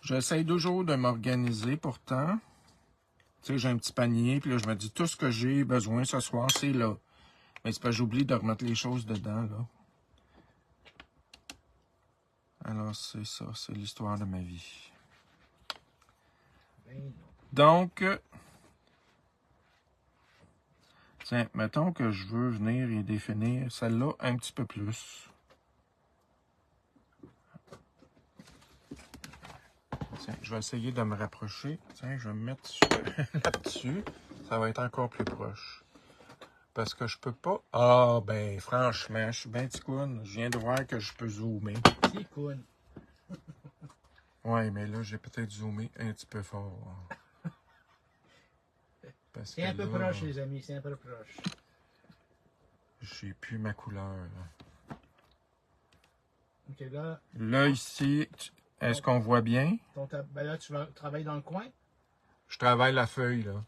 J'essaie toujours de m'organiser pourtant. Tu sais, j'ai un petit panier, puis là, je me dis tout ce que j'ai besoin ce soir, c'est là. Mais c'est pas j'oublie de remettre les choses dedans, là. Alors, c'est ça, c'est l'histoire de ma vie. Donc, tiens, mettons que je veux venir et définir celle-là un petit peu plus. Tiens, je vais essayer de me rapprocher. Tiens, je vais me mettre là-dessus. Ça va être encore plus proche. Parce que je peux pas... Ah, ben, franchement, je suis bien ticoune. Je viens de voir que je peux zoomer. Ticoune. Ouais, mais là, j'ai peut-être zoomé un petit peu fort. C'est un peu proche, les amis, c'est un peu proche. J'ai plus ma couleur. Là. OK, là... Là, ici, est-ce qu'on voit bien? Ben là, tu vas travailler dans le coin? Je travaille la feuille, là.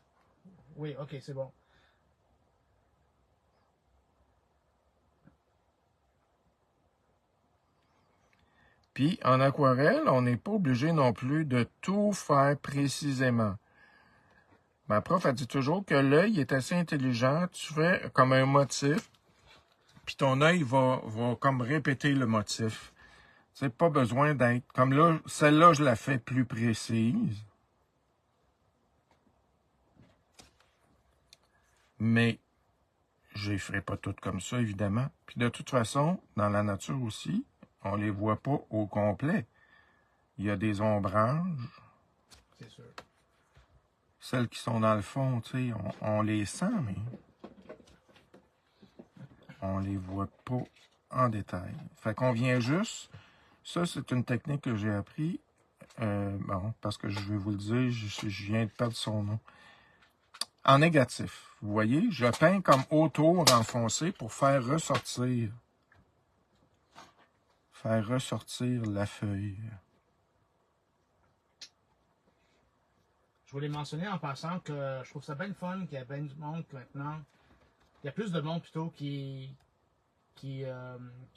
Oui, OK, c'est bon. Puis, en aquarelle, on n'est pas obligé non plus de tout faire précisément. Ma prof a dit toujours que l'œil est assez intelligent. Tu fais comme un motif, puis ton œil va comme répéter le motif. Tu sais, pas besoin d'être... Comme là, celle-là, je la fais plus précise. Mais je les ferai pas toutes comme ça, évidemment. Puis de toute façon, dans la nature aussi, on les voit pas au complet. Il y a des ombrages. C'est sûr. Celles qui sont dans le fond, tu sais, on les sent, mais on les voit pas en détail. Fait qu'on vient juste... Ça, c'est une technique que j'ai appris. Bon, parce que je vais vous le dire, je viens de perdre son nom. En négatif, vous voyez, je peins comme autour enfoncé pour faire ressortir la feuille. Je voulais mentionner en passant que je trouve ça bien fun qu'il y a bien du monde maintenant. Il y a plus de monde plutôt qui qui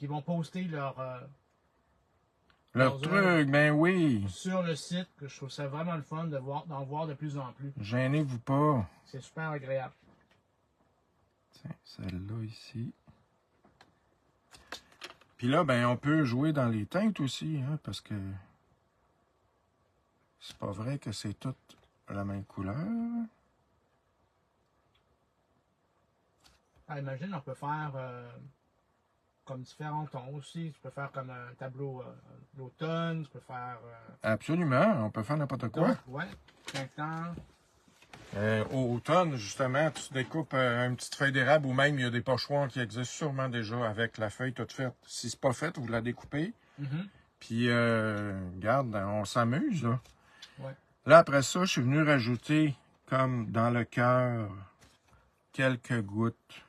vont poster Leur leurs truc, œuvres ben oui. sur le site, que je trouve ça vraiment le fun d'en voir de plus en plus. Gênez-vous pas. C'est super agréable. Tiens, celle-là ici. Puis là, ben, on peut jouer dans les teintes aussi, hein, parce que c'est pas vrai que c'est toutes la même couleur. Ah, imagine, on peut faire comme différents tons aussi. Tu peux faire comme un tableau d'automne, tu peux faire... Absolument, on peut faire n'importe quoi. Ouais, printemps. Au automne, justement, tu découpes une petite feuille d'érable ou même il y a des pochoirs qui existent sûrement déjà avec la feuille toute faite. Si c'est pas fait, vous la découpez. Puis, regarde, on s'amuse, là. Ouais. Là, après ça, je suis venu rajouter, comme dans le cœur, quelques gouttes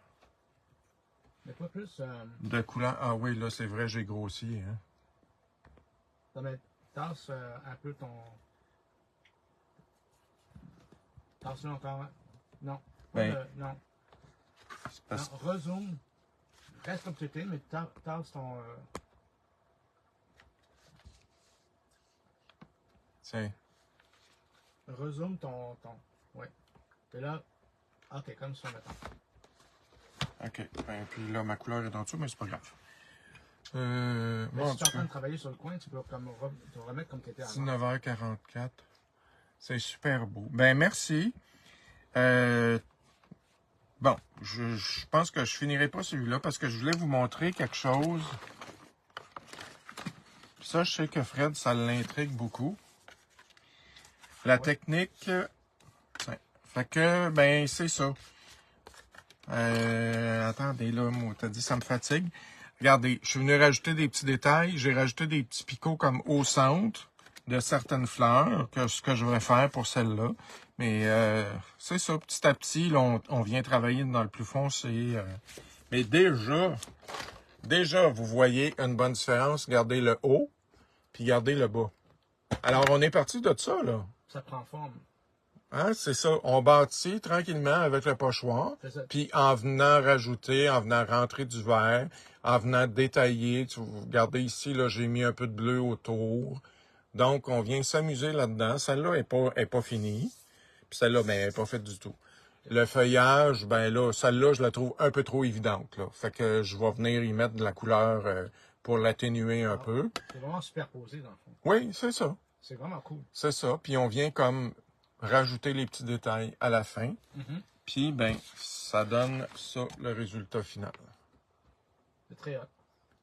Mais pas plus... de couleur. Ah oui, là, c'est vrai, j'ai grossi. Hein. Tasse un peu ton... Tasse-le encore. Hein? Non. Ben, non. Parce... Non. Rezoom. Reste comme tu étais, mais tasse ton... Tiens. Rezoom ton... Ouais. Et là... Ok, comme ça maintenant. OK. Ben, puis là, ma couleur est en dessous, mais c'est pas grave. Mais Bon, si tu es en train de travailler sur le coin, tu peux comme te remettre comme tu étais avant. 19h44. C'est super beau. Ben, merci. Bon, je pense que je finirai pas celui-là parce que je voulais vous montrer quelque chose. Ça, je sais que Fred, ça l'intrigue beaucoup. La technique... Tiens. Fait que, ben, c'est ça. Attendez, là, moi, t'as dit ça me fatigue. Regardez, je suis venu rajouter des petits détails. J'ai rajouté des petits picots comme au centre de certaines fleurs, que ce que je vais faire pour celle-là. Mais c'est ça, petit à petit, là, on vient travailler dans le plus foncé. Mais déjà, vous voyez une bonne différence. Regardez le haut, puis regardez le bas. Alors, on est parti de ça, là. Ça prend forme. Hein, c'est ça. On bâtit tranquillement avec le pochoir. Puis en venant rajouter, en venant rentrer du vert, en venant détailler. Vous regardez ici, là, j'ai mis un peu de bleu autour. Donc, on vient s'amuser là-dedans. Celle-là est pas finie. Puis celle-là, ben, elle n'est pas faite du tout. Le feuillage, ben là, celle-là, je la trouve un peu trop évidente, là. Fait que je vais venir y mettre de la couleur pour l'atténuer un peu. C'est vraiment superposé, dans le fond. Oui, c'est ça. C'est vraiment cool. C'est ça. Puis on vient comme rajouter les petits détails à la fin. Puis, ben, ça donne ça, le résultat final. C'est très hot.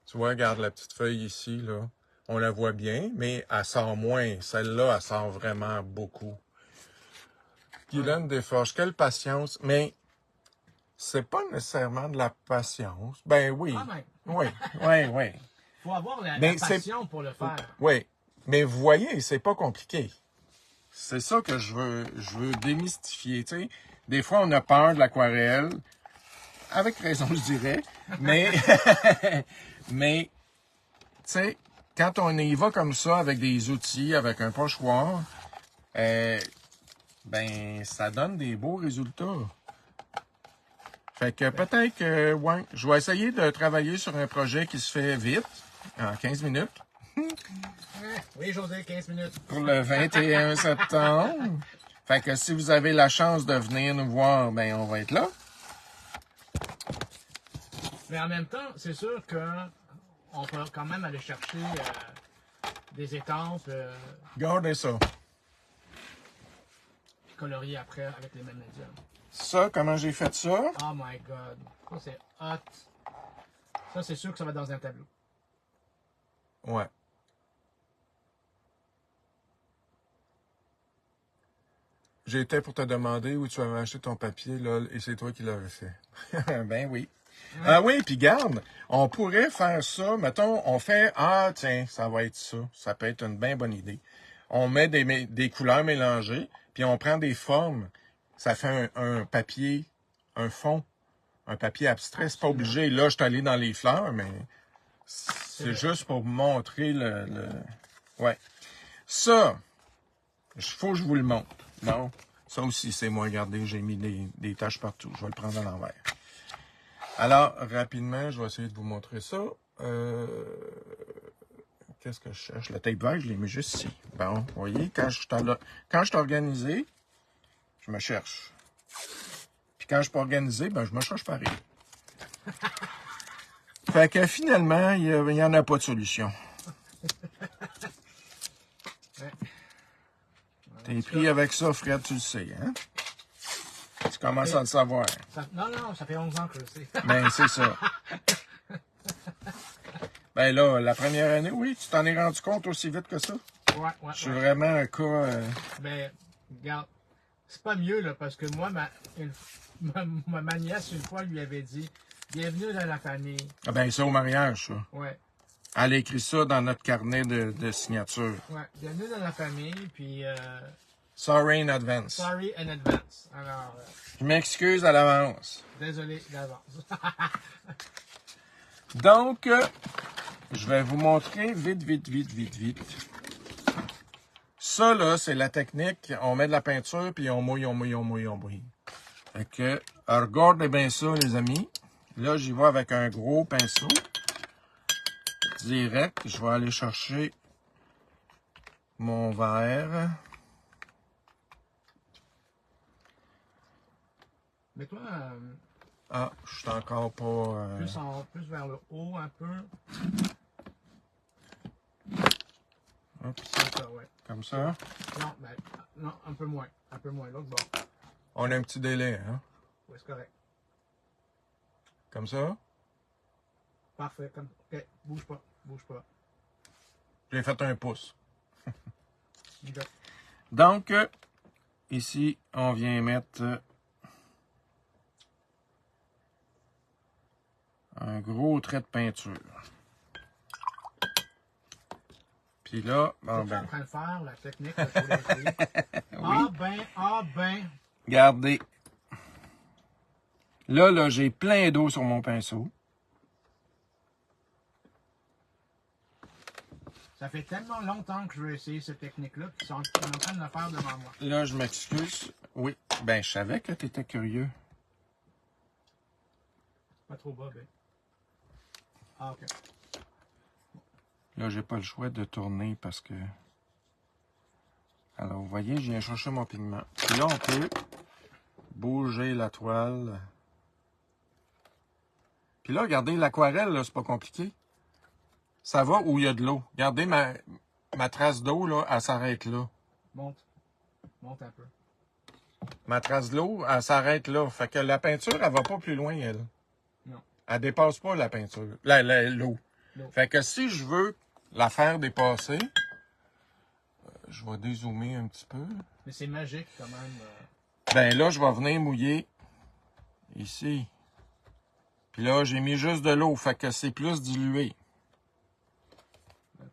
Tu vois, regarde la petite feuille ici, là. On la voit bien, mais elle sort moins. Celle-là, elle sort vraiment beaucoup. Guylaine Desforges, quelle patience. Mais c'est pas nécessairement de la patience. Ben oui. Ah ben. Oui. Il faut avoir la passion pour le faire. Oui. Mais vous voyez, c'est pas compliqué. C'est ça que je veux démystifier, tu sais. Des fois, on a peur de l'aquarelle. Avec raison, je dirais. Mais, mais, tu sais, quand on y va comme ça, avec des outils, avec un pochoir, ben, ça donne des beaux résultats. Fait que peut-être que, ouais, je vais essayer de travailler sur un projet qui se fait vite, en 15 minutes. Oui, José, 15 minutes. Pour le 21 septembre. Fait que si vous avez la chance de venir nous voir, ben on va être là. Mais en même temps, c'est sûr qu'on peut quand même aller chercher des étampes. Gardez ça. Puis colorier après avec les mêmes médiums. Ça, comment j'ai fait ça? Oh my god. Ça, c'est hot. Ça, c'est sûr que ça va dans un tableau. Ouais. J'étais pour te demander où tu avais acheté ton papier, là, et c'est toi qui l'avais fait. Ben oui. Ouais. Ah oui, puis garde, on pourrait faire ça, mettons, on fait, ah tiens, ça va être ça. Ça peut être une bien bonne idée. On met des couleurs mélangées, puis on prend des formes. Ça fait un papier, un fond, un papier abstrait. C'est pas obligé. Là, je suis allé dans les fleurs, mais c'est juste pour montrer le... Ouais. Ça, il faut que je vous le montre. Non, ça aussi, c'est moi. Regardez, j'ai mis des taches partout. Je vais le prendre à l'envers. Alors, rapidement, je vais essayer de vous montrer ça. Qu'est-ce que je cherche? Le tape vert, je l'ai mis juste ici. Bon, vous voyez, quand je suis organisé, je me cherche. Puis quand je suis pas organisé, ben, je me cherche pareil. Fait que finalement, il n'y en a pas de solution. Ouais. T'es pris avec ça, Fred, tu le sais, hein? Tu commences à le savoir. Non, ça fait 11 ans que je sais. Ben, c'est ça. Ben là, la première année, oui, tu t'en es rendu compte aussi vite que ça? Ouais. Je suis vraiment un cas... Ben, regarde, c'est pas mieux, là, parce que moi, ma nièce, une fois, lui avait dit « Bienvenue dans la famille Ah ben, c'est au mariage, ça. ». Ouais, Elle a écrit ça dans notre carnet de signature. ouais. Bienvenue dans la famille, puis Sorry in advance. sorry in advance. Alors, Je m'excuse à l'avance. désolé d'avance. Donc, je vais vous montrer vite. Ça, là, c'est la technique. On met de la peinture, puis on mouille. Fait que, regardez bien ça, les amis. Là, j'y vais avec un gros pinceau. Direct. Je vais aller chercher mon verre. Mais toi, Ah, je suis encore pas... plus vers le haut un peu. Oups, Comme ça, ouais. comme ça. Non, un peu moins. Un peu moins. L'autre bord. On a un petit délai, hein? Oui, c'est correct. Comme ça. Parfait. Ok, bouge pas. J'ai fait un pouce. Ok. Donc, ici, on vient mettre un gros trait de peinture. Puis là, bon, Tu es en ben, train de faire la technique que je voulais essayer. Ah ben. regardez. Là, j'ai plein d'eau sur mon pinceau. Ça fait tellement longtemps que je veux essayer cette technique-là qu'ils sont en train de le faire devant moi. Là, je m'excuse. Oui, ben, je savais que tu étais curieux. Pas trop bas, ben. Ah, ok. Là, j'ai pas le choix de tourner parce que... Alors, vous voyez, je viens chercher mon pigment. Puis là, on peut bouger la toile. Puis là, regardez, l'aquarelle, là, c'est pas compliqué. Ça va où il y a de l'eau. Regardez, ma trace d'eau, là, elle s'arrête là. Monte un peu. Ma trace d'eau, elle s'arrête là. Fait que la peinture, elle va pas plus loin, elle. Non. Elle dépasse pas la peinture. L'eau. Fait que si je veux la faire dépasser, je vais dézoomer un petit peu. Mais c'est magique quand même. Ben là, je vais venir mouiller ici. Puis là, j'ai mis juste de l'eau, fait que c'est plus dilué. Là,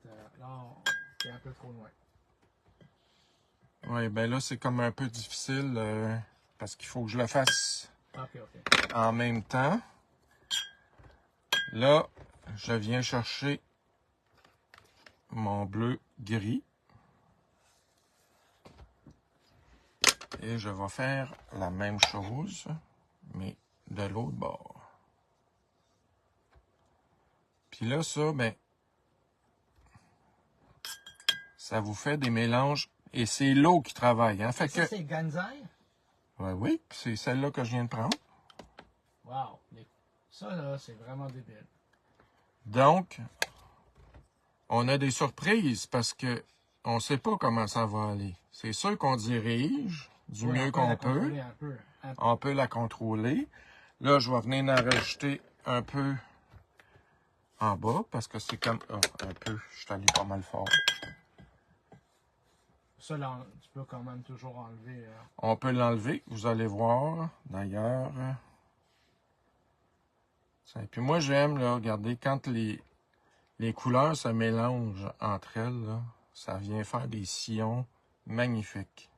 c'est un peu trop loin. Oui, ben là, c'est comme un peu difficile parce qu'il faut que je le fasse Ok. en même temps. Là, je viens chercher mon bleu-gris. Et je vais faire la même chose, mais de l'autre bord. Puis là, ça, ben, ça vous fait des mélanges. Et c'est l'eau qui travaille, hein? Fait Ça, que... c'est Ganzai? Oui, c'est celle-là que je viens de prendre. Wow. Ça, là, c'est vraiment débile. Donc, on a des surprises parce que on ne sait pas comment ça va aller. C'est sûr qu'on dirige du mieux qu'on peut. On peut la contrôler. Là, je vais venir en rajouter un peu en bas parce que c'est comme... Oh, un peu, je suis allé pas mal fort. Ça, là, tu peux quand même toujours enlever. On peut l'enlever, vous allez voir, d'ailleurs. Et puis moi, j'aime, là, regardez, quand les couleurs se mélangent entre elles, là, ça vient faire des sillons magnifiques.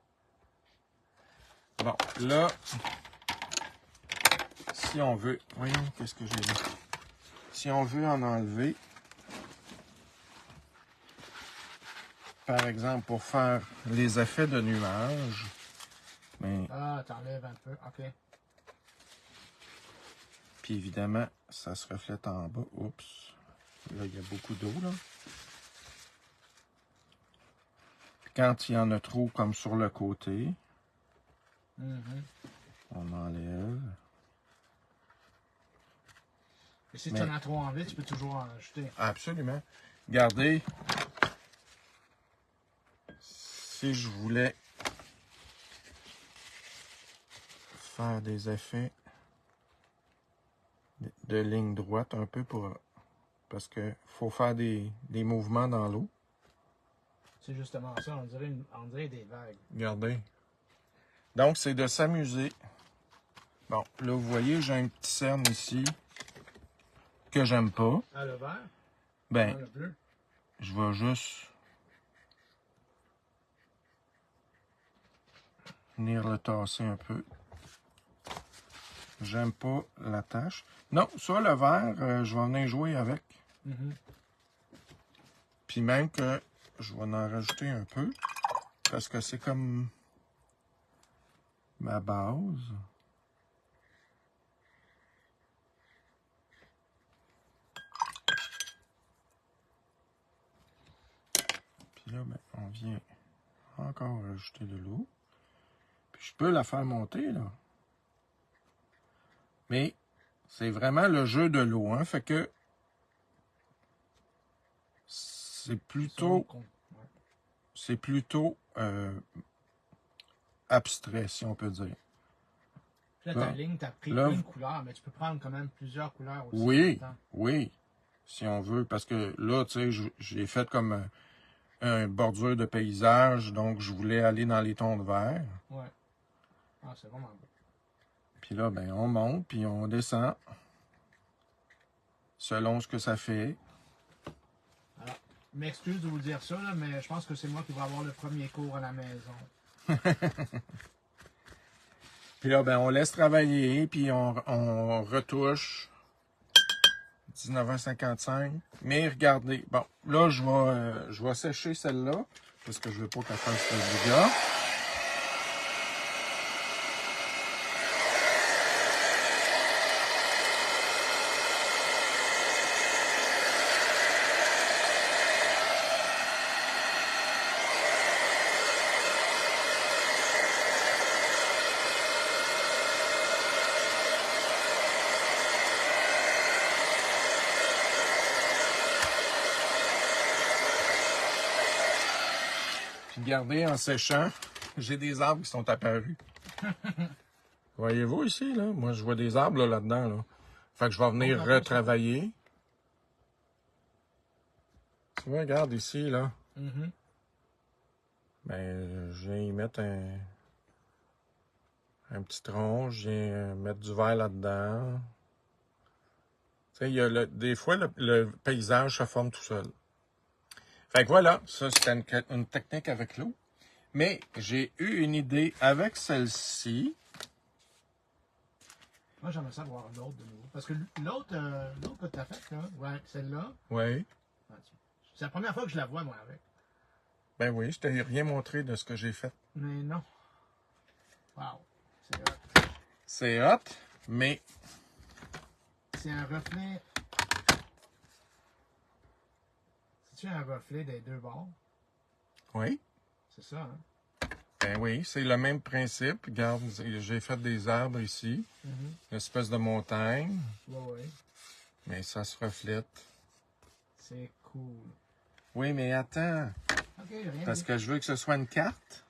Bon, là, si on veut... Voyons, qu'est-ce que j'ai là? Si on veut en enlever, par exemple, pour faire les effets de nuages, mais... Ah, t'enlèves un peu. OK. Puis évidemment, ça se reflète en bas. Oups. Là, il y a beaucoup d'eau, là. Puis quand il y en a trop, comme sur le côté, on enlève. Et si tu en as trop envie, tu peux toujours en ajouter. Absolument. Regardez, si je voulais faire des effets de ligne droite un peu pour... Parce que faut faire des mouvements dans l'eau. C'est justement ça, on dirait des vagues. Regardez. Donc, c'est de s'amuser. Bon, là, vous voyez, j'ai un petit cerne ici que j'aime pas. Ah, le vert? Ben, le bleu? je vais juste venir le tasser un peu. J'aime pas la tache. Non, ça, le vert, je vais venir jouer avec. Puis même que je vais en rajouter un peu. Parce que c'est comme ma base. Puis là, ben, on vient encore rajouter de l'eau. Puis je peux la faire monter, là. Mais c'est vraiment le jeu de l'eau, hein. Fait que c'est plutôt abstrait, si on peut dire. Puis là, ta ligne, tu as pris une couleur, mais tu peux prendre quand même plusieurs couleurs aussi. Oui, oui, si on veut. Parce que là, tu sais, j'ai fait comme un bordure de paysage, donc je voulais aller dans les tons de vert. Ouais. Ah, c'est vraiment beau. Puis là, ben, on monte, puis on descend. Selon ce que ça fait. Alors, m'excuse de vous dire ça, là, mais je pense que c'est moi qui vais avoir le premier cours à la maison. Puis là, ben, on laisse travailler, puis on retouche. 19h55. Mais regardez, bon, là, je vais sécher celle-là, parce que je veux pas qu'elle fasse le dégât. Regardez, en séchant, j'ai des arbres qui sont apparus. Voyez-vous ici, là? Moi, je vois des arbres là-dedans, là. Fait que je vais venir retravailler. Tu vois, regarde ici, là. Ben, je viens y mettre un petit tronc, je viens mettre du vert là-dedans. Tu sais, il y a des fois, le paysage se forme tout seul. Fait que voilà, ça c'était une technique avec l'eau. Mais j'ai eu une idée avec celle-ci. Moi, j'aimerais savoir l'autre de nouveau. Parce que l'autre que tu as faite, là, ouais, celle-là. Oui. C'est la première fois que je la vois, moi, avec. Ben oui, je t'ai rien montré de ce que j'ai fait. Mais non. Wow. C'est hot. C'est hot, mais... C'est un reflet... C'est-tu un reflet des deux bords? Oui. C'est ça, hein? Ben oui, c'est le même principe. Regarde, j'ai fait des arbres ici. Une espèce de montagne. Oui. Mais ça se reflète. C'est cool. Oui, mais attends. Ok, rien. Parce que je veux que ce soit une carte.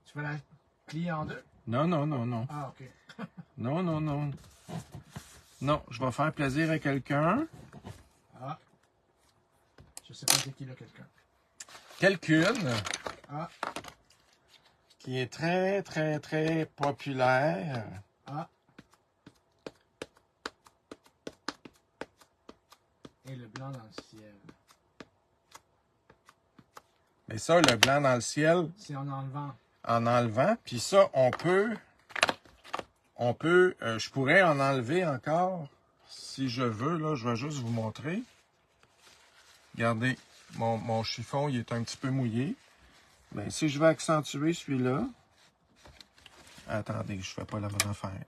Tu vas la plier en deux? Non, non, non, non. Ah, ok. Non, non, non. Non, je vais faire plaisir à quelqu'un. Ah. Je sais pas c'est qui là, quelqu'un. Quelqu'une. Ah. Qui est très, très, très populaire. Ah. Et le blanc dans le ciel. Mais ça, le blanc dans le ciel. C'est en enlevant. En enlevant. Puis ça, je pourrais en enlever encore. Si je veux, là, je vais juste vous montrer. Regardez, mon chiffon, il est un petit peu mouillé. Mais si je vais accentuer celui-là. Attendez, je fais pas la bonne affaire.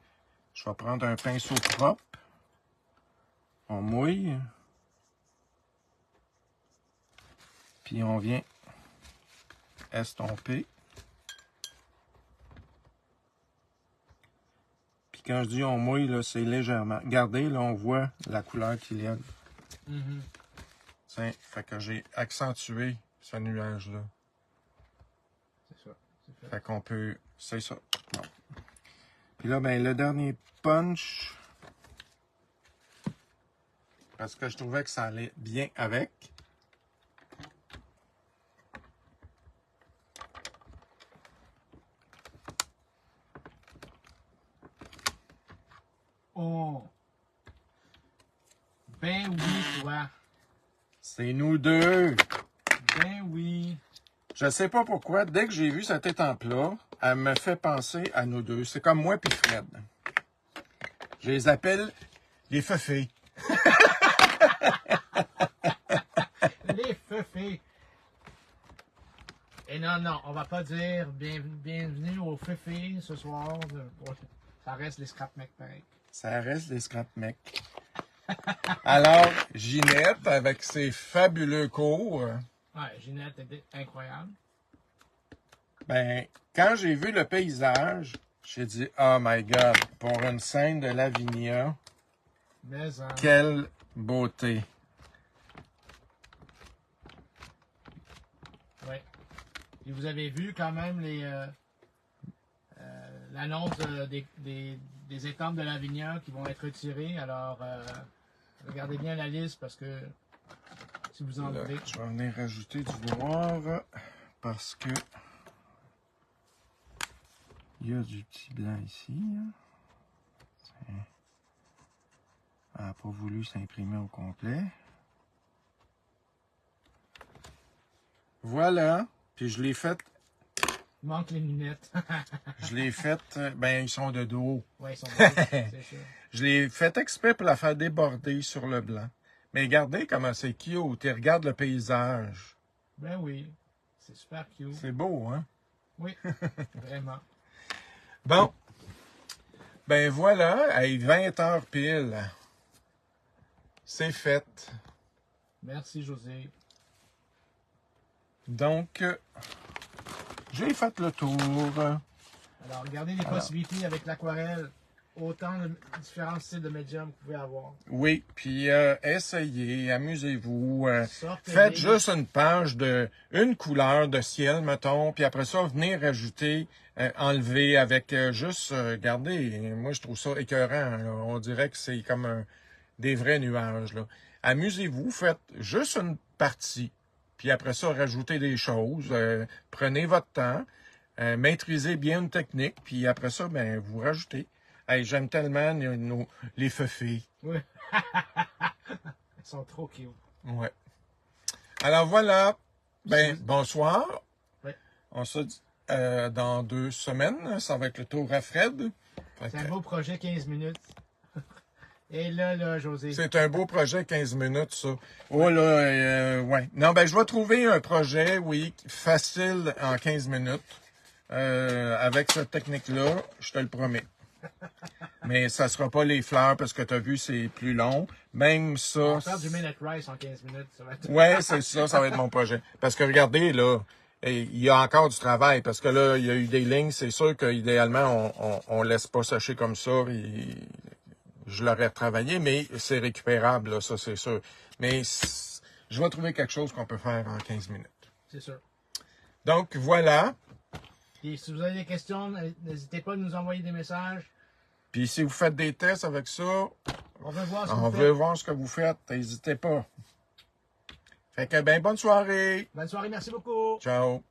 Je vais prendre un pinceau propre. On mouille. Puis on vient estomper. Puis quand je dis on mouille, là, c'est légèrement. Regardez, là, on voit la couleur qu'il y a. Tiens, fait que j'ai accentué ce nuage-là. C'est ça. C'est fait. Fait qu'on peut... C'est ça. Bon. Puis là, ben, le dernier punch, parce que je trouvais que ça allait bien avec. Oh! Ben oui, toi! C'est nous deux! Ben oui! Je sais pas pourquoi, dès que j'ai vu cette étampe-là, elle me fait penser à nous deux. C'est comme moi puis Fred. Je les appelle les feufés. Les feufés! Et non, on va pas dire bienvenue aux feufés ce soir. Ça reste les scrap mecs pareil. Ça reste les scrap mecs. Alors, Ginette, avec ses fabuleux cours, Ouais, Ginette était incroyable. ben, quand j'ai vu le paysage, j'ai dit, oh my God, pour une scène de Lavinia, Mais quelle beauté. oui. Et vous avez vu quand même l'annonce des étampes de Lavinia qui vont être retirées. Alors, regardez bien la liste parce que si vous en Là, voulez. je vais venir rajouter du noir parce que il y a du petit blanc ici. Elle n'a pas voulu s'imprimer au complet. Voilà. Puis je l'ai fait. Il manque les lunettes. Je l'ai fait. Ben, ils sont de dos. Oui, ils sont beaux, c'est sûr. Je l'ai fait exprès pour la faire déborder sur le blanc. Mais regardez comment c'est cute. Et regarde le paysage. Ben oui, c'est super cute. C'est beau, hein? Oui, vraiment. Bon. Ben voilà, à 20 heures pile. C'est fait. Merci, José. Donc, j'ai fait le tour. Alors, regardez les possibilités avec l'aquarelle. Autant de différents styles de médium que vous pouvez avoir. Oui, puis essayez, amusez-vous. Sortez-les. Faites juste une page de une couleur de ciel, mettons, puis après ça, venez rajouter, enlever avec juste, regardez, moi je trouve ça écœurant. Là. On dirait que c'est comme des vrais nuages. Là. Amusez-vous, faites juste une partie, puis après ça, rajoutez des choses. Prenez votre temps, maîtrisez bien une technique, puis après ça, ben vous rajoutez. Hey, j'aime tellement les feufés. Oui. Ils sont trop cute. Ouais. Alors voilà. Ben, bonsoir. Oui. On se dit dans 2 semaines. Ça va être le tour à Fred. C'est un beau projet, 15 minutes. Et là, José. C'est un beau projet, 15 minutes, ça. Oh là, ouais. Non, ben, je vais trouver un projet, oui, facile en 15 minutes. Avec cette technique-là, je te le promets. Mais ça sera pas les fleurs parce que tu as vu, c'est plus long. Même ça. On va faire du minute rice en 15 minutes. Ça va être... Ouais, c'est ça, ça va être mon projet. Parce que regardez, là, il y a encore du travail. Parce que là, il y a eu des lignes. C'est sûr qu'idéalement, on laisse pas sécher comme ça. Je l'aurais retravaillé, mais c'est récupérable, là, ça, c'est sûr. Mais je vais trouver quelque chose qu'on peut faire en 15 minutes. C'est sûr. Donc, voilà. Et si vous avez des questions, n'hésitez pas à nous envoyer des messages. Puis si vous faites des tests avec ça, On veut voir ce que on vous veut faites. voir ce que vous faites. N'hésitez pas. Fait que, ben, bonne soirée. Bonne soirée, merci beaucoup. Ciao.